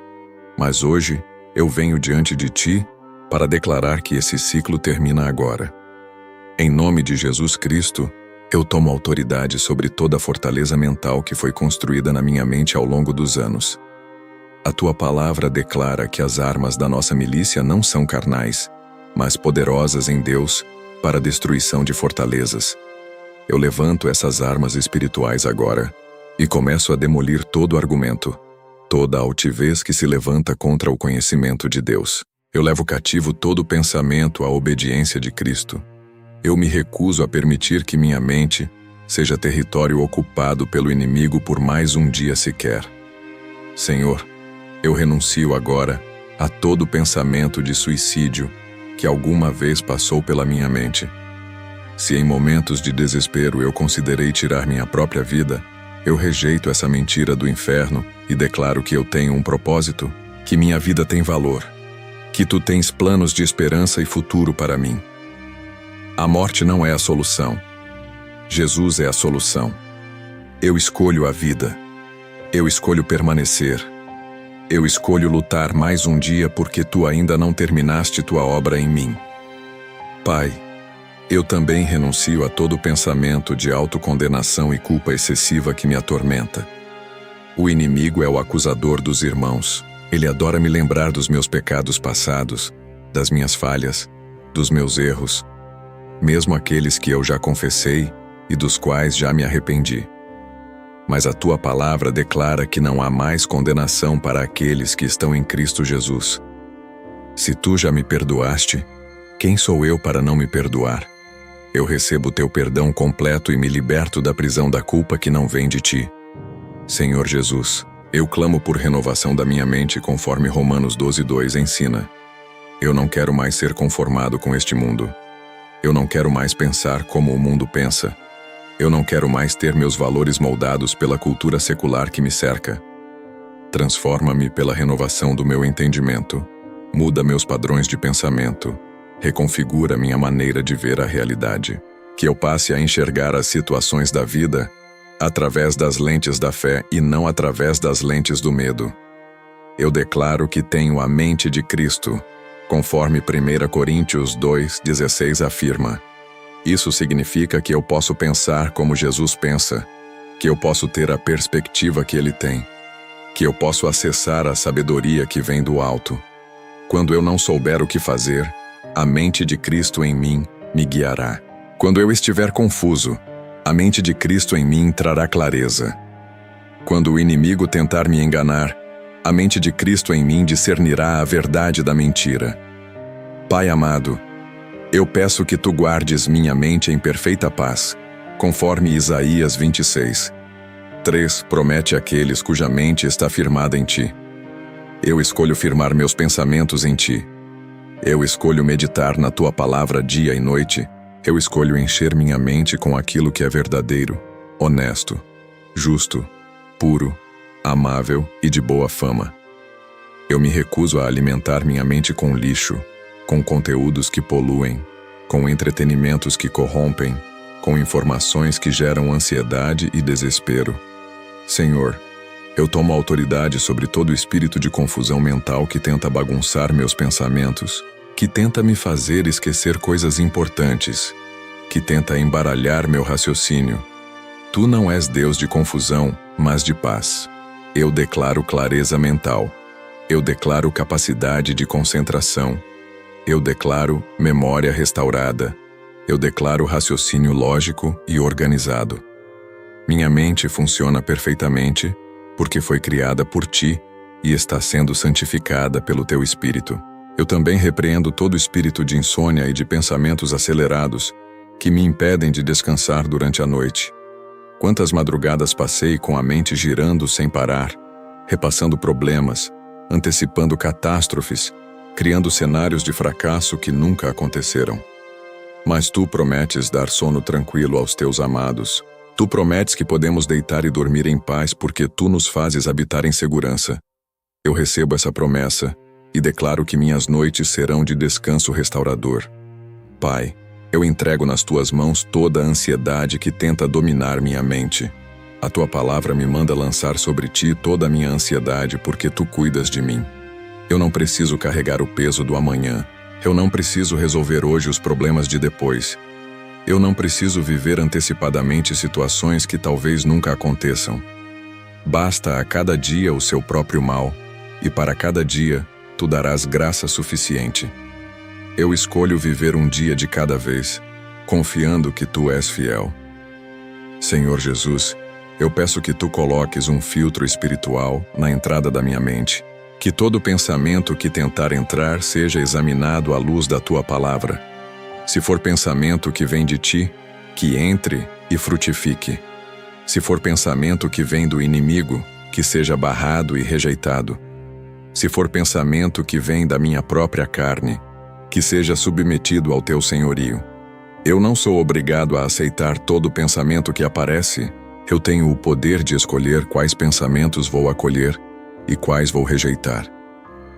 Mas hoje, eu venho diante de ti para declarar que esse ciclo termina agora. Em nome de Jesus Cristo, eu tomo autoridade sobre toda a fortaleza mental que foi construída na minha mente ao longo dos anos. A tua palavra declara que as armas da nossa milícia não são carnais, mas poderosas em Deus para a destruição de fortalezas. Eu levanto essas armas espirituais agora e começo a demolir todo argumento, toda altivez que se levanta contra o conhecimento de Deus. Eu levo cativo todo pensamento à obediência de Cristo. Eu me recuso a permitir que minha mente seja território ocupado pelo inimigo por mais um dia sequer. Senhor, eu renuncio agora a todo pensamento de suicídio que alguma vez passou pela minha mente. Se em momentos de desespero eu considerei tirar minha própria vida, eu rejeito essa mentira do inferno e declaro que eu tenho um propósito, que minha vida tem valor, que tu tens planos de esperança e futuro para mim. A morte não é a solução. Jesus é a solução. Eu escolho a vida. Eu escolho permanecer. Eu escolho lutar mais um dia porque tu ainda não terminaste tua obra em mim. Pai, eu também renuncio a todo pensamento de autocondenação e culpa excessiva que me atormenta. O inimigo é o acusador dos irmãos. Ele adora me lembrar dos meus pecados passados, das minhas falhas, dos meus erros, mesmo aqueles que eu já confessei e dos quais já me arrependi. Mas a tua palavra declara que não há mais condenação para aqueles que estão em Cristo Jesus. Se tu já me perdoaste, quem sou eu para não me perdoar? Eu recebo teu perdão completo e me liberto da prisão da culpa que não vem de ti. Senhor Jesus, eu clamo por renovação da minha mente conforme Romanos 12:2 ensina. Eu não quero mais ser conformado com este mundo. Eu não quero mais pensar como o mundo pensa. Eu não quero mais ter meus valores moldados pela cultura secular que me cerca. Transforma-me pela renovação do meu entendimento. Muda meus padrões de pensamento. Reconfigura minha maneira de ver a realidade. Que eu passe a enxergar as situações da vida através das lentes da fé e não através das lentes do medo. Eu declaro que tenho a mente de Cristo. Conforme 1 Coríntios 2:16 afirma. Isso significa que eu posso pensar como Jesus pensa, que eu posso ter a perspectiva que ele tem, que eu posso acessar a sabedoria que vem do alto. Quando eu não souber o que fazer, a mente de Cristo em mim me guiará. Quando eu estiver confuso, a mente de Cristo em mim trará clareza. Quando o inimigo tentar me enganar, a mente de Cristo em mim discernirá a verdade da mentira. Pai amado, eu peço que tu guardes minha mente em perfeita paz, conforme Isaías 26:3 promete àqueles cuja mente está firmada em ti. Eu escolho firmar meus pensamentos em ti. Eu escolho meditar na tua palavra dia e noite. Eu escolho encher minha mente com aquilo que é verdadeiro, honesto, justo, puro, amável e de boa fama. Eu me recuso a alimentar minha mente com lixo, com conteúdos que poluem, com entretenimentos que corrompem, com informações que geram ansiedade e desespero. Senhor, eu tomo autoridade sobre todo espírito de confusão mental que tenta bagunçar meus pensamentos, que tenta me fazer esquecer coisas importantes, que tenta embaralhar meu raciocínio. Tu não és Deus de confusão, mas de paz. Eu declaro clareza mental. Eu declaro capacidade de concentração. Eu declaro memória restaurada. Eu declaro raciocínio lógico e organizado. Minha mente funciona perfeitamente porque foi criada por ti e está sendo santificada pelo teu Espírito. Eu também repreendo todo espírito de insônia e de pensamentos acelerados que me impedem de descansar durante a noite. Quantas madrugadas passei com a mente girando sem parar, repassando problemas, antecipando catástrofes, criando cenários de fracasso que nunca aconteceram. Mas tu prometes dar sono tranquilo aos teus amados. Tu prometes que podemos deitar e dormir em paz porque tu nos fazes habitar em segurança. Eu recebo essa promessa e declaro que minhas noites serão de descanso restaurador. Pai, eu entrego nas tuas mãos toda a ansiedade que tenta dominar minha mente. A tua palavra me manda lançar sobre ti toda a minha ansiedade porque tu cuidas de mim. Eu não preciso carregar o peso do amanhã. Eu não preciso resolver hoje os problemas de depois. Eu não preciso viver antecipadamente situações que talvez nunca aconteçam. Basta a cada dia o seu próprio mal, e para cada dia tu darás graça suficiente. Eu escolho viver um dia de cada vez, confiando que tu és fiel. Senhor Jesus, eu peço que tu coloques um filtro espiritual na entrada da minha mente, que todo pensamento que tentar entrar seja examinado à luz da tua palavra. Se for pensamento que vem de ti, que entre e frutifique. Se for pensamento que vem do inimigo, que seja barrado e rejeitado. Se for pensamento que vem da minha própria carne, que seja submetido ao teu senhorio. Eu não sou obrigado a aceitar todo pensamento que aparece. Eu tenho o poder de escolher quais pensamentos vou acolher e quais vou rejeitar.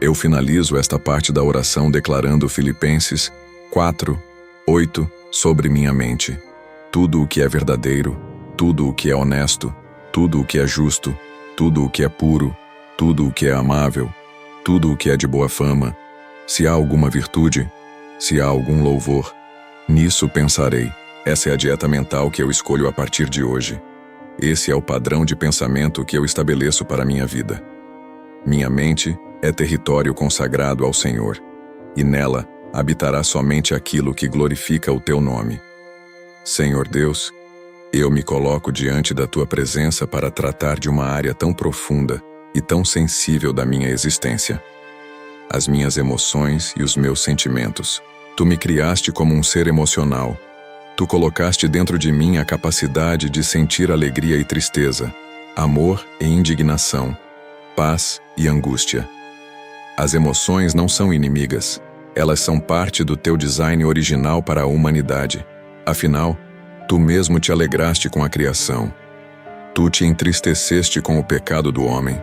Eu finalizo esta parte da oração declarando Filipenses 4:8 sobre minha mente. Tudo o que é verdadeiro, tudo o que é honesto, tudo o que é justo, tudo o que é puro, tudo o que é amável, tudo o que é de boa fama, se há alguma virtude, se há algum louvor, nisso pensarei. Essa é a dieta mental que eu escolho a partir de hoje. Esse é o padrão de pensamento que eu estabeleço para minha vida. Minha mente é território consagrado ao Senhor, e nela habitará somente aquilo que glorifica o teu nome. Senhor Deus, eu me coloco diante da tua presença para tratar de uma área tão profunda e tão sensível da minha existência. As minhas emoções e os meus sentimentos. Tu me criaste como um ser emocional. Tu colocaste dentro de mim a capacidade de sentir alegria e tristeza, amor e indignação, paz e angústia. As emoções não são inimigas. Elas são parte do teu design original para a humanidade. Afinal, tu mesmo te alegraste com a criação. Tu te entristeceste com o pecado do homem.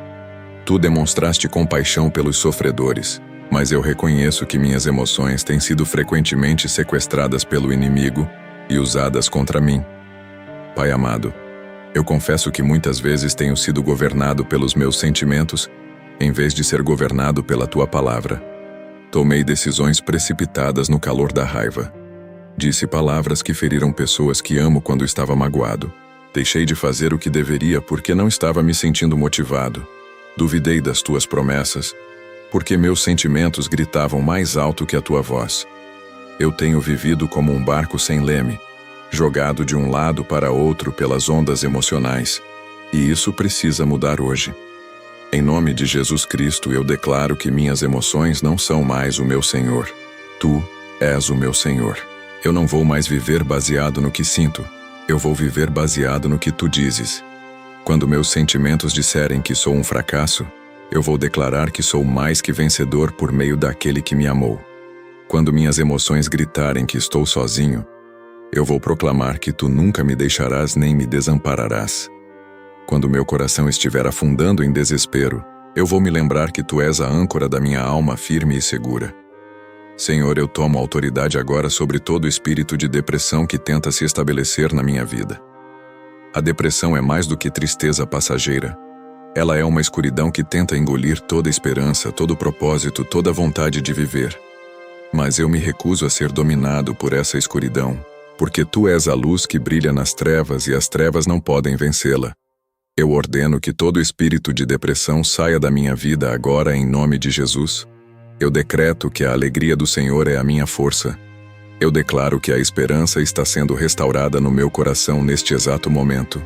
Tu demonstraste compaixão pelos sofredores, mas eu reconheço que minhas emoções têm sido frequentemente sequestradas pelo inimigo e usadas contra mim. Pai amado, eu confesso que muitas vezes tenho sido governado pelos meus sentimentos, em vez de ser governado pela tua palavra. Tomei decisões precipitadas no calor da raiva. Disse palavras que feriram pessoas que amo quando estava magoado. Deixei de fazer o que deveria porque não estava me sentindo motivado. Duvidei das tuas promessas, porque meus sentimentos gritavam mais alto que a tua voz. Eu tenho vivido como um barco sem leme, jogado de um lado para outro pelas ondas emocionais, e isso precisa mudar hoje. Em nome de Jesus Cristo, eu declaro que minhas emoções não são mais o meu Senhor. Tu és o meu Senhor. Eu não vou mais viver baseado no que sinto. Eu vou viver baseado no que tu dizes. Quando meus sentimentos disserem que sou um fracasso, eu vou declarar que sou mais que vencedor por meio daquele que me amou. Quando minhas emoções gritarem que estou sozinho, eu vou proclamar que tu nunca me deixarás nem me desampararás. Quando meu coração estiver afundando em desespero, eu vou me lembrar que tu és a âncora da minha alma firme e segura. Senhor, eu tomo autoridade agora sobre todo espírito de depressão que tenta se estabelecer na minha vida. A depressão é mais do que tristeza passageira. Ela é uma escuridão que tenta engolir toda esperança, todo propósito, toda vontade de viver. Mas eu me recuso a ser dominado por essa escuridão, porque tu és a luz que brilha nas trevas e as trevas não podem vencê-la. Eu ordeno que todo espírito de depressão saia da minha vida agora em nome de Jesus. Eu decreto que a alegria do Senhor é a minha força. Eu declaro que a esperança está sendo restaurada no meu coração neste exato momento.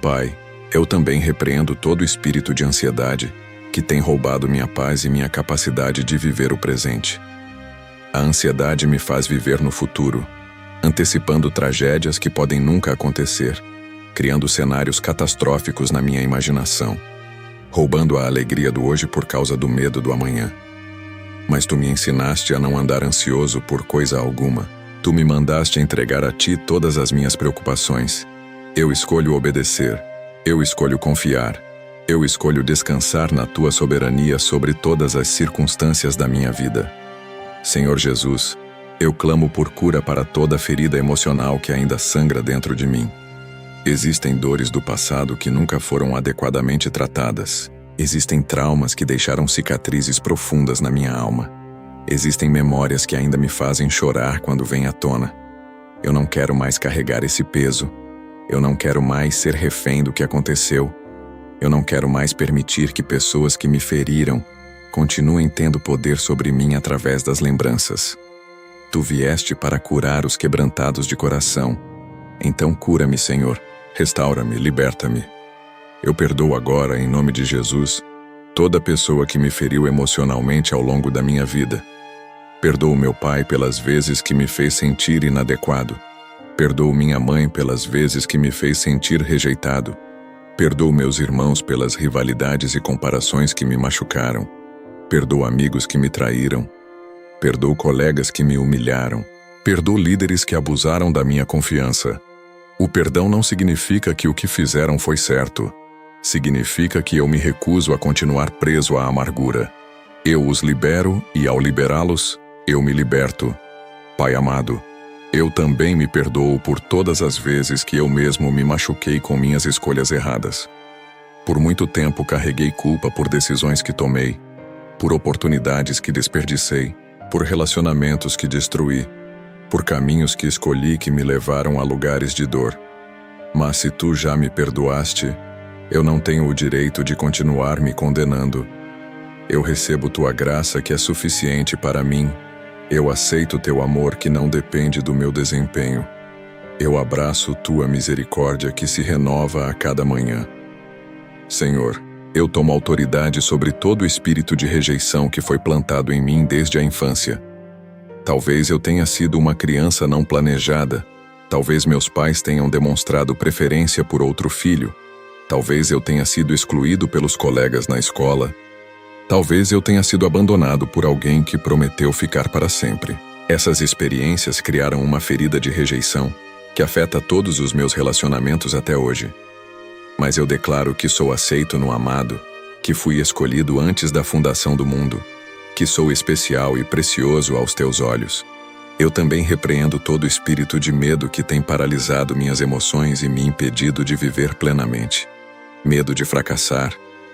Pai, eu também repreendo todo espírito de ansiedade que tem roubado minha paz e minha capacidade de viver o presente. A ansiedade me faz viver no futuro, antecipando tragédias que podem nunca acontecer, criando cenários catastróficos na minha imaginação, roubando a alegria do hoje por causa do medo do amanhã. Mas tu me ensinaste a não andar ansioso por coisa alguma. Tu me mandaste entregar a ti todas as minhas preocupações. Eu escolho obedecer. Eu escolho confiar. Eu escolho descansar na tua soberania sobre todas as circunstâncias da minha vida. Senhor Jesus, eu clamo por cura para toda ferida emocional que ainda sangra dentro de mim. Existem dores do passado que nunca foram adequadamente tratadas. Existem traumas que deixaram cicatrizes profundas na minha alma. Existem memórias que ainda me fazem chorar quando vêm à tona. Eu não quero mais carregar esse peso. Eu não quero mais ser refém do que aconteceu. Eu não quero mais permitir que pessoas que me feriram continuem tendo poder sobre mim através das lembranças. Tu vieste para curar os quebrantados de coração. Então cura-me, Senhor. Restaura-me, liberta-me. Eu perdoo agora, em nome de Jesus, toda pessoa que me feriu emocionalmente ao longo da minha vida. Perdoo meu pai pelas vezes que me fez sentir inadequado. Perdoo minha mãe pelas vezes que me fez sentir rejeitado. Perdoo meus irmãos pelas rivalidades e comparações que me machucaram. Perdoo amigos que me traíram. Perdoo colegas que me humilharam. Perdoo líderes que abusaram da minha confiança. O perdão não significa que o que fizeram foi certo. Significa que eu me recuso a continuar preso à amargura. Eu os libero e, ao liberá-los, eu me liberto. Pai amado, eu também me perdoo por todas as vezes que eu mesmo me machuquei com minhas escolhas erradas. Por muito tempo carreguei culpa por decisões que tomei, por oportunidades que desperdicei, por relacionamentos que destruí, por caminhos que escolhi que me levaram a lugares de dor. Mas se tu já me perdoaste, eu não tenho o direito de continuar me condenando. Eu recebo tua graça que é suficiente para mim. Eu aceito teu amor que não depende do meu desempenho. Eu abraço tua misericórdia que se renova a cada manhã. Senhor, eu tomo autoridade sobre todo o espírito de rejeição que foi plantado em mim desde a infância. Talvez eu tenha sido uma criança não planejada. Talvez meus pais tenham demonstrado preferência por outro filho. Talvez eu tenha sido excluído pelos colegas na escola. Talvez eu tenha sido abandonado por alguém que prometeu ficar para sempre. Essas experiências criaram uma ferida de rejeição que afeta todos os meus relacionamentos até hoje. Mas eu declaro que sou aceito no amado, que fui escolhido antes da fundação do mundo, que sou especial e precioso aos teus olhos. Eu também repreendo todo espírito de medo que tem paralisado minhas emoções e me impedido de viver plenamente. Medo de fracassar,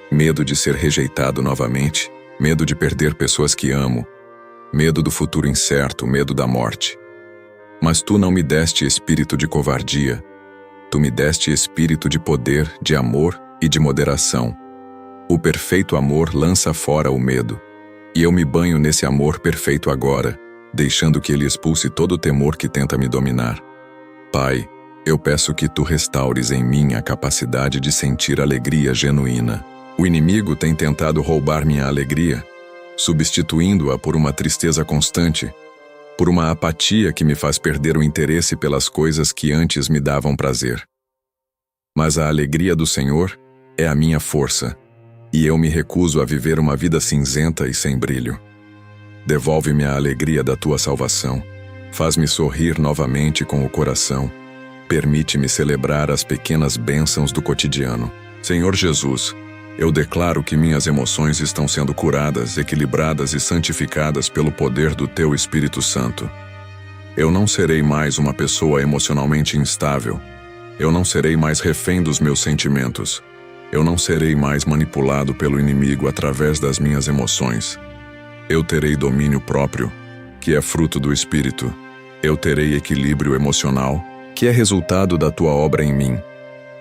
medo de ser rejeitado novamente, medo de perder pessoas que amo, medo do futuro incerto, medo da morte. Mas tu não me deste espírito de covardia, tu me deste espírito de poder, de amor e de moderação. O perfeito amor lança fora o medo, e eu me banho nesse amor perfeito agora, deixando que ele expulse todo o temor que tenta me dominar. Pai, eu peço que tu restaures em mim a capacidade de sentir alegria genuína. O inimigo tem tentado roubar minha alegria, substituindo-a por uma tristeza constante, por uma apatia que me faz perder o interesse pelas coisas que antes me davam prazer. Mas a alegria do Senhor é a minha força, e eu me recuso a viver uma vida cinzenta e sem brilho. Devolve-me a alegria da tua salvação, faz-me sorrir novamente com o coração, permite-me celebrar as pequenas bênçãos do cotidiano. Senhor Jesus, eu declaro que minhas emoções estão sendo curadas, equilibradas e santificadas pelo poder do Teu Espírito Santo. Eu não serei mais uma pessoa emocionalmente instável. Eu não serei mais refém dos meus sentimentos. Eu não serei mais manipulado pelo inimigo através das minhas emoções. Eu terei domínio próprio, que é fruto do Espírito. Eu terei equilíbrio emocional, que é resultado da Tua obra em mim.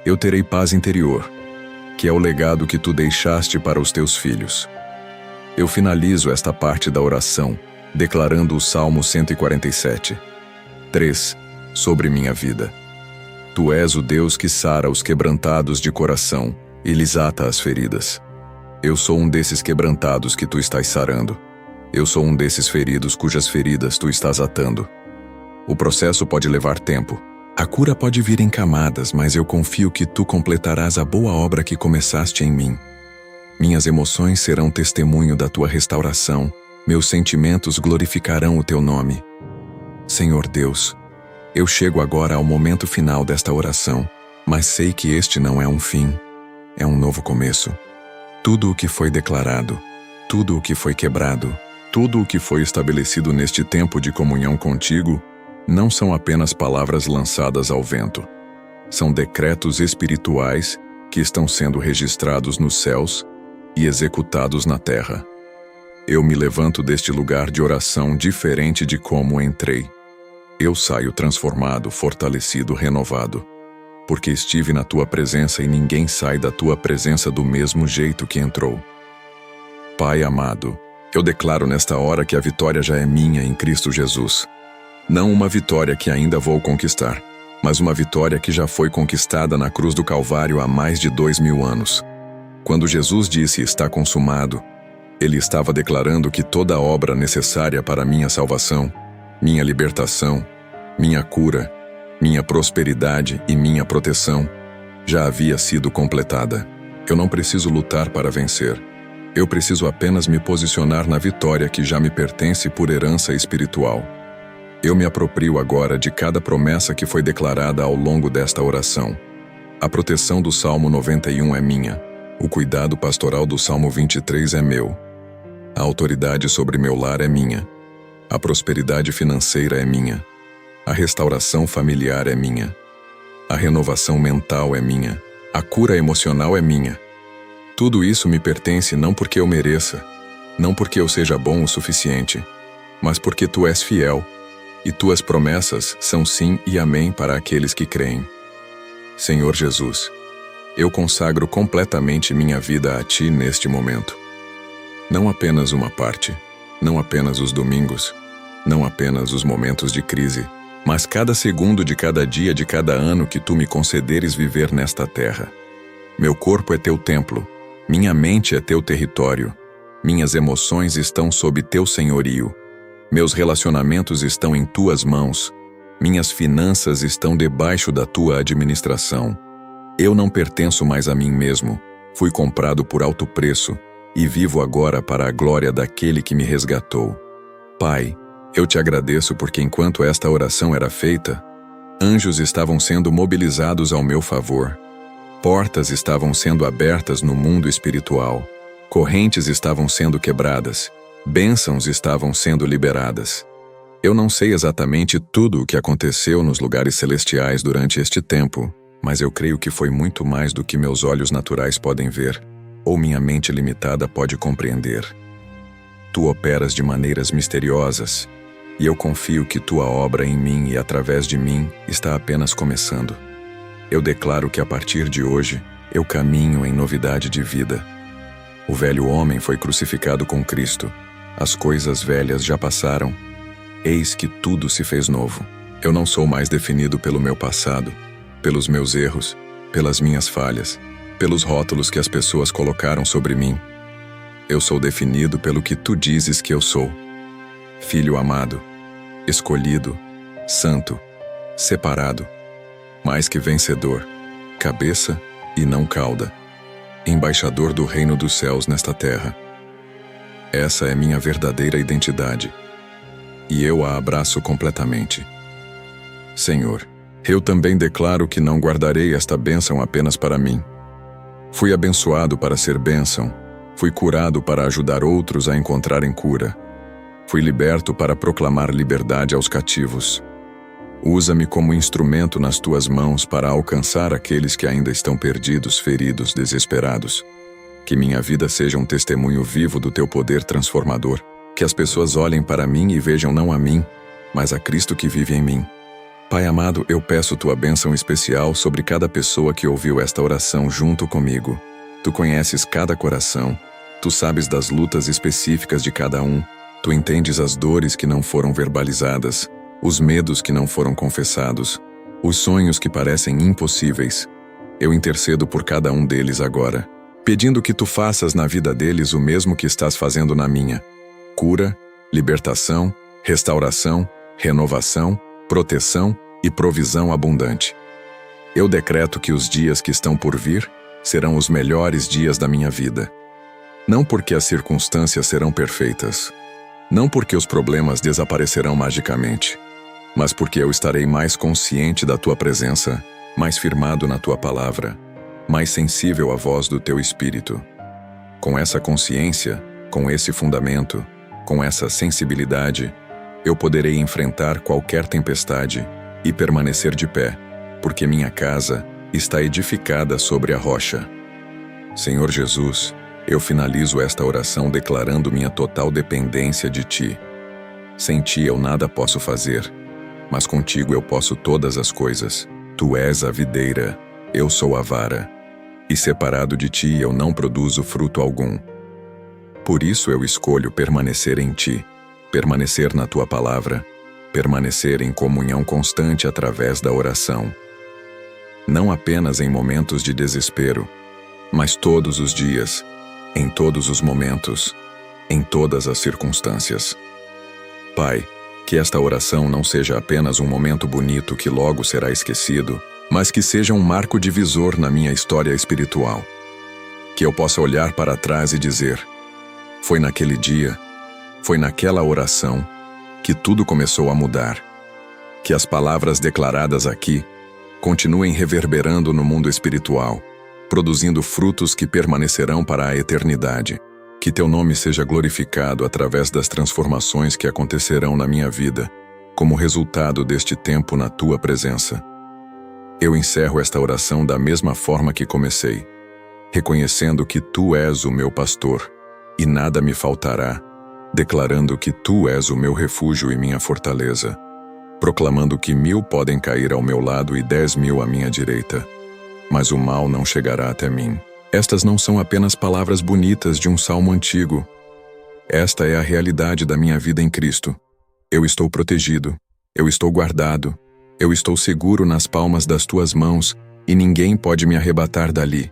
Eu terei paz interior, que é o legado que Tu deixaste para os Teus filhos. Eu finalizo esta parte da oração, declarando o Salmo 147, 3, sobre minha vida. Tu és o Deus que sara os quebrantados de coração e lhes ata as feridas. Eu sou um desses quebrantados que Tu estás sarando. Eu sou um desses feridos cujas feridas Tu estás atando. O processo pode levar tempo. A cura pode vir em camadas, mas eu confio que Tu completarás a boa obra que começaste em mim. Minhas emoções serão testemunho da Tua restauração, meus sentimentos glorificarão o Teu nome. Senhor Deus, eu chego agora ao momento final desta oração, mas sei que este não é um fim, é um novo começo. Tudo o que foi declarado, tudo o que foi quebrado, tudo o que foi estabelecido neste tempo de comunhão contigo, não são apenas palavras lançadas ao vento. São decretos espirituais que estão sendo registrados nos céus e executados na terra. Eu me levanto deste lugar de oração diferente de como entrei. Eu saio transformado, fortalecido, renovado, porque estive na Tua presença e ninguém sai da Tua presença do mesmo jeito que entrou. Pai amado, eu declaro nesta hora que a vitória já é minha em Cristo Jesus. Não uma vitória que ainda vou conquistar, mas uma vitória que já foi conquistada na cruz do Calvário há mais de 2000 anos. Quando Jesus disse está consumado, Ele estava declarando que toda a obra necessária para minha salvação, minha libertação, minha cura, minha prosperidade e minha proteção já havia sido completada. Eu não preciso lutar para vencer. Eu preciso apenas me posicionar na vitória que já me pertence por herança espiritual. Eu me aproprio agora de cada promessa que foi declarada ao longo desta oração. A proteção do Salmo 91 é minha. O cuidado pastoral do Salmo 23 é meu. A autoridade sobre meu lar é minha. A prosperidade financeira é minha. A restauração familiar é minha. A renovação mental é minha. A cura emocional é minha. Tudo isso me pertence não porque eu mereça, não porque eu seja bom o suficiente, mas porque Tu és fiel, e Tuas promessas são sim e amém para aqueles que creem. Senhor Jesus, eu consagro completamente minha vida a Ti neste momento. Não apenas uma parte, não apenas os domingos, não apenas os momentos de crise, mas cada segundo de cada dia de cada ano que Tu me concederes viver nesta terra. Meu corpo é Teu templo, minha mente é Teu território, minhas emoções estão sob Teu senhorio, meus relacionamentos estão em Tuas mãos, minhas finanças estão debaixo da Tua administração. Eu não pertenço mais a mim mesmo, fui comprado por alto preço e vivo agora para a glória daquele que me resgatou. Pai, eu Te agradeço porque enquanto esta oração era feita, anjos estavam sendo mobilizados ao meu favor. Portas estavam sendo abertas no mundo espiritual. Correntes estavam sendo quebradas. Bênçãos estavam sendo liberadas. Eu não sei exatamente tudo o que aconteceu nos lugares celestiais durante este tempo, mas eu creio que foi muito mais do que meus olhos naturais podem ver, ou minha mente limitada pode compreender. Tu operas de maneiras misteriosas, e eu confio que tua obra em mim e através de mim está apenas começando. Eu declaro que a partir de hoje, eu caminho em novidade de vida. O velho homem foi crucificado com Cristo. As coisas velhas já passaram. Eis que tudo se fez novo. Eu não sou mais definido pelo meu passado, pelos meus erros, pelas minhas falhas, pelos rótulos que as pessoas colocaram sobre mim. Eu sou definido pelo que tu dizes que eu sou. Filho amado, escolhido, santo, separado, mais que vencedor, cabeça e não cauda, embaixador do reino dos céus nesta terra. Essa é minha verdadeira identidade, e eu a abraço completamente. Senhor, eu também declaro que não guardarei esta bênção apenas para mim. Fui abençoado para ser bênção, fui curado para ajudar outros a encontrarem cura. Fui liberto para proclamar liberdade aos cativos. Usa-me como instrumento nas tuas mãos para alcançar aqueles que ainda estão perdidos, feridos, desesperados. Que minha vida seja um testemunho vivo do teu poder transformador. Que as pessoas olhem para mim e vejam não a mim, mas a Cristo que vive em mim. Pai amado, eu peço tua bênção especial sobre cada pessoa que ouviu esta oração junto comigo. Tu conheces cada coração. Tu sabes das lutas específicas de cada um. Tu entendes as dores que não foram verbalizadas, os medos que não foram confessados, os sonhos que parecem impossíveis. Eu intercedo por cada um deles agora, pedindo que tu faças na vida deles o mesmo que estás fazendo na minha. Cura, libertação, restauração, renovação, proteção e provisão abundante. Eu decreto que os dias que estão por vir serão os melhores dias da minha vida. Não porque as circunstâncias serão perfeitas, não porque os problemas desaparecerão magicamente, mas porque eu estarei mais consciente da tua presença, mais firmado na tua palavra, mais sensível à voz do teu Espírito. Com essa consciência, com esse fundamento, com essa sensibilidade, eu poderei enfrentar qualquer tempestade e permanecer de pé, porque minha casa está edificada sobre a rocha. Senhor Jesus, eu finalizo esta oração declarando minha total dependência de Ti. Sem Ti eu nada posso fazer, mas contigo eu posso todas as coisas. Tu és a videira, eu sou a vara, e separado de Ti eu não produzo fruto algum. Por isso eu escolho permanecer em Ti, permanecer na Tua palavra, permanecer em comunhão constante através da oração. Não apenas em momentos de desespero, mas todos os dias, em todos os momentos, em todas as circunstâncias. Pai, que esta oração não seja apenas um momento bonito que logo será esquecido, mas que seja um marco divisor na minha história espiritual. Que eu possa olhar para trás e dizer: foi naquele dia, foi naquela oração, que tudo começou a mudar. Que as palavras declaradas aqui continuem reverberando no mundo espiritual, produzindo frutos que permanecerão para a eternidade. Que teu nome seja glorificado através das transformações que acontecerão na minha vida, como resultado deste tempo na tua presença. Eu encerro esta oração da mesma forma que comecei, reconhecendo que tu és o meu pastor, e nada me faltará, declarando que tu és o meu refúgio e minha fortaleza, proclamando que 1000 podem cair ao meu lado e 10.000 à minha direita, mas o mal não chegará até mim. Estas não são apenas palavras bonitas de um salmo antigo. Esta é a realidade da minha vida em Cristo. Eu estou protegido, eu estou guardado, eu estou seguro nas palmas das tuas mãos e ninguém pode me arrebatar dali.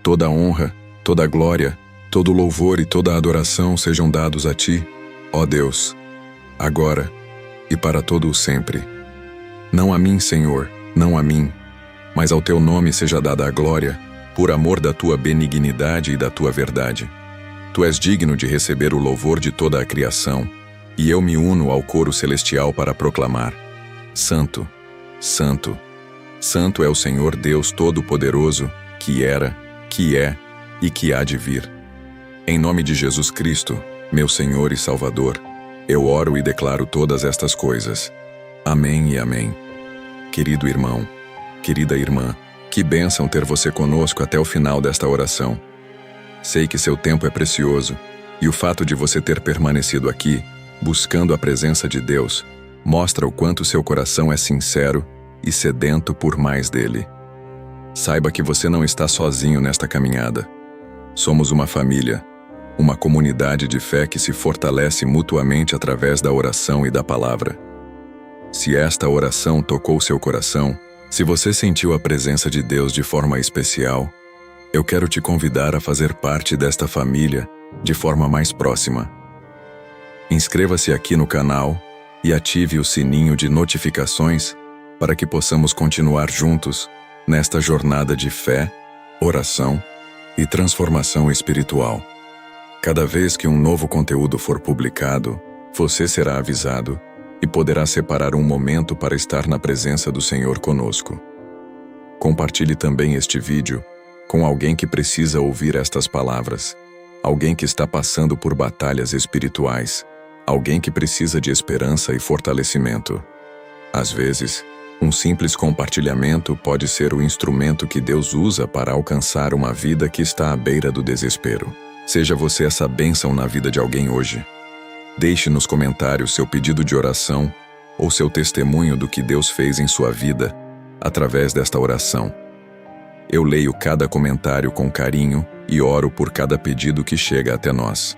Toda honra, toda glória, todo louvor e toda adoração sejam dados a ti, ó Deus, agora e para todo o sempre. Não a mim, Senhor, não a mim, mas ao teu nome seja dada a glória, por amor da tua benignidade e da tua verdade. Tu és digno de receber o louvor de toda a criação, e eu me uno ao coro celestial para proclamar: Santo, Santo, Santo é o Senhor Deus Todo-Poderoso, que era, que é e que há de vir. Em nome de Jesus Cristo, meu Senhor e Salvador, eu oro e declaro todas estas coisas. Amém e amém. Querido irmão, querida irmã, que bênção ter você conosco até o final desta oração. Sei que seu tempo é precioso, E o fato de você ter permanecido aqui, buscando a presença de Deus, mostra o quanto seu coração é sincero e sedento por mais dele. Saiba que você não está sozinho nesta caminhada. Somos uma família, uma comunidade de fé que se fortalece mutuamente através da oração e da palavra. Se esta oração tocou seu coração, se você sentiu a presença de Deus de forma especial, eu quero te convidar a fazer parte desta família de forma mais próxima. Inscreva-se aqui no canal e ative o sininho de notificações para que possamos continuar juntos nesta jornada de fé, oração e transformação espiritual. Cada vez que um novo conteúdo for publicado, você será avisado e poderá separar um momento para estar na presença do Senhor conosco. Compartilhe também este vídeo com alguém que precisa ouvir estas palavras, alguém que está passando por batalhas espirituais, alguém que precisa de esperança e fortalecimento. Às vezes, um simples compartilhamento pode ser o instrumento que Deus usa para alcançar uma vida que está à beira do desespero. Seja você essa bênção na vida de alguém hoje. Deixe nos comentários seu pedido de oração ou seu testemunho do que Deus fez em sua vida através desta oração. Eu leio cada comentário com carinho e oro por cada pedido que chega até nós.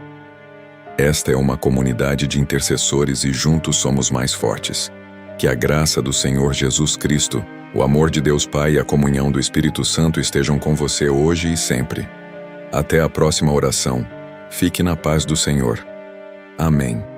Esta é uma comunidade de intercessores e juntos somos mais fortes. Que a graça do Senhor Jesus Cristo, o amor de Deus Pai e a comunhão do Espírito Santo estejam com você hoje e sempre. Até a próxima oração. Fique na paz do Senhor. Amém.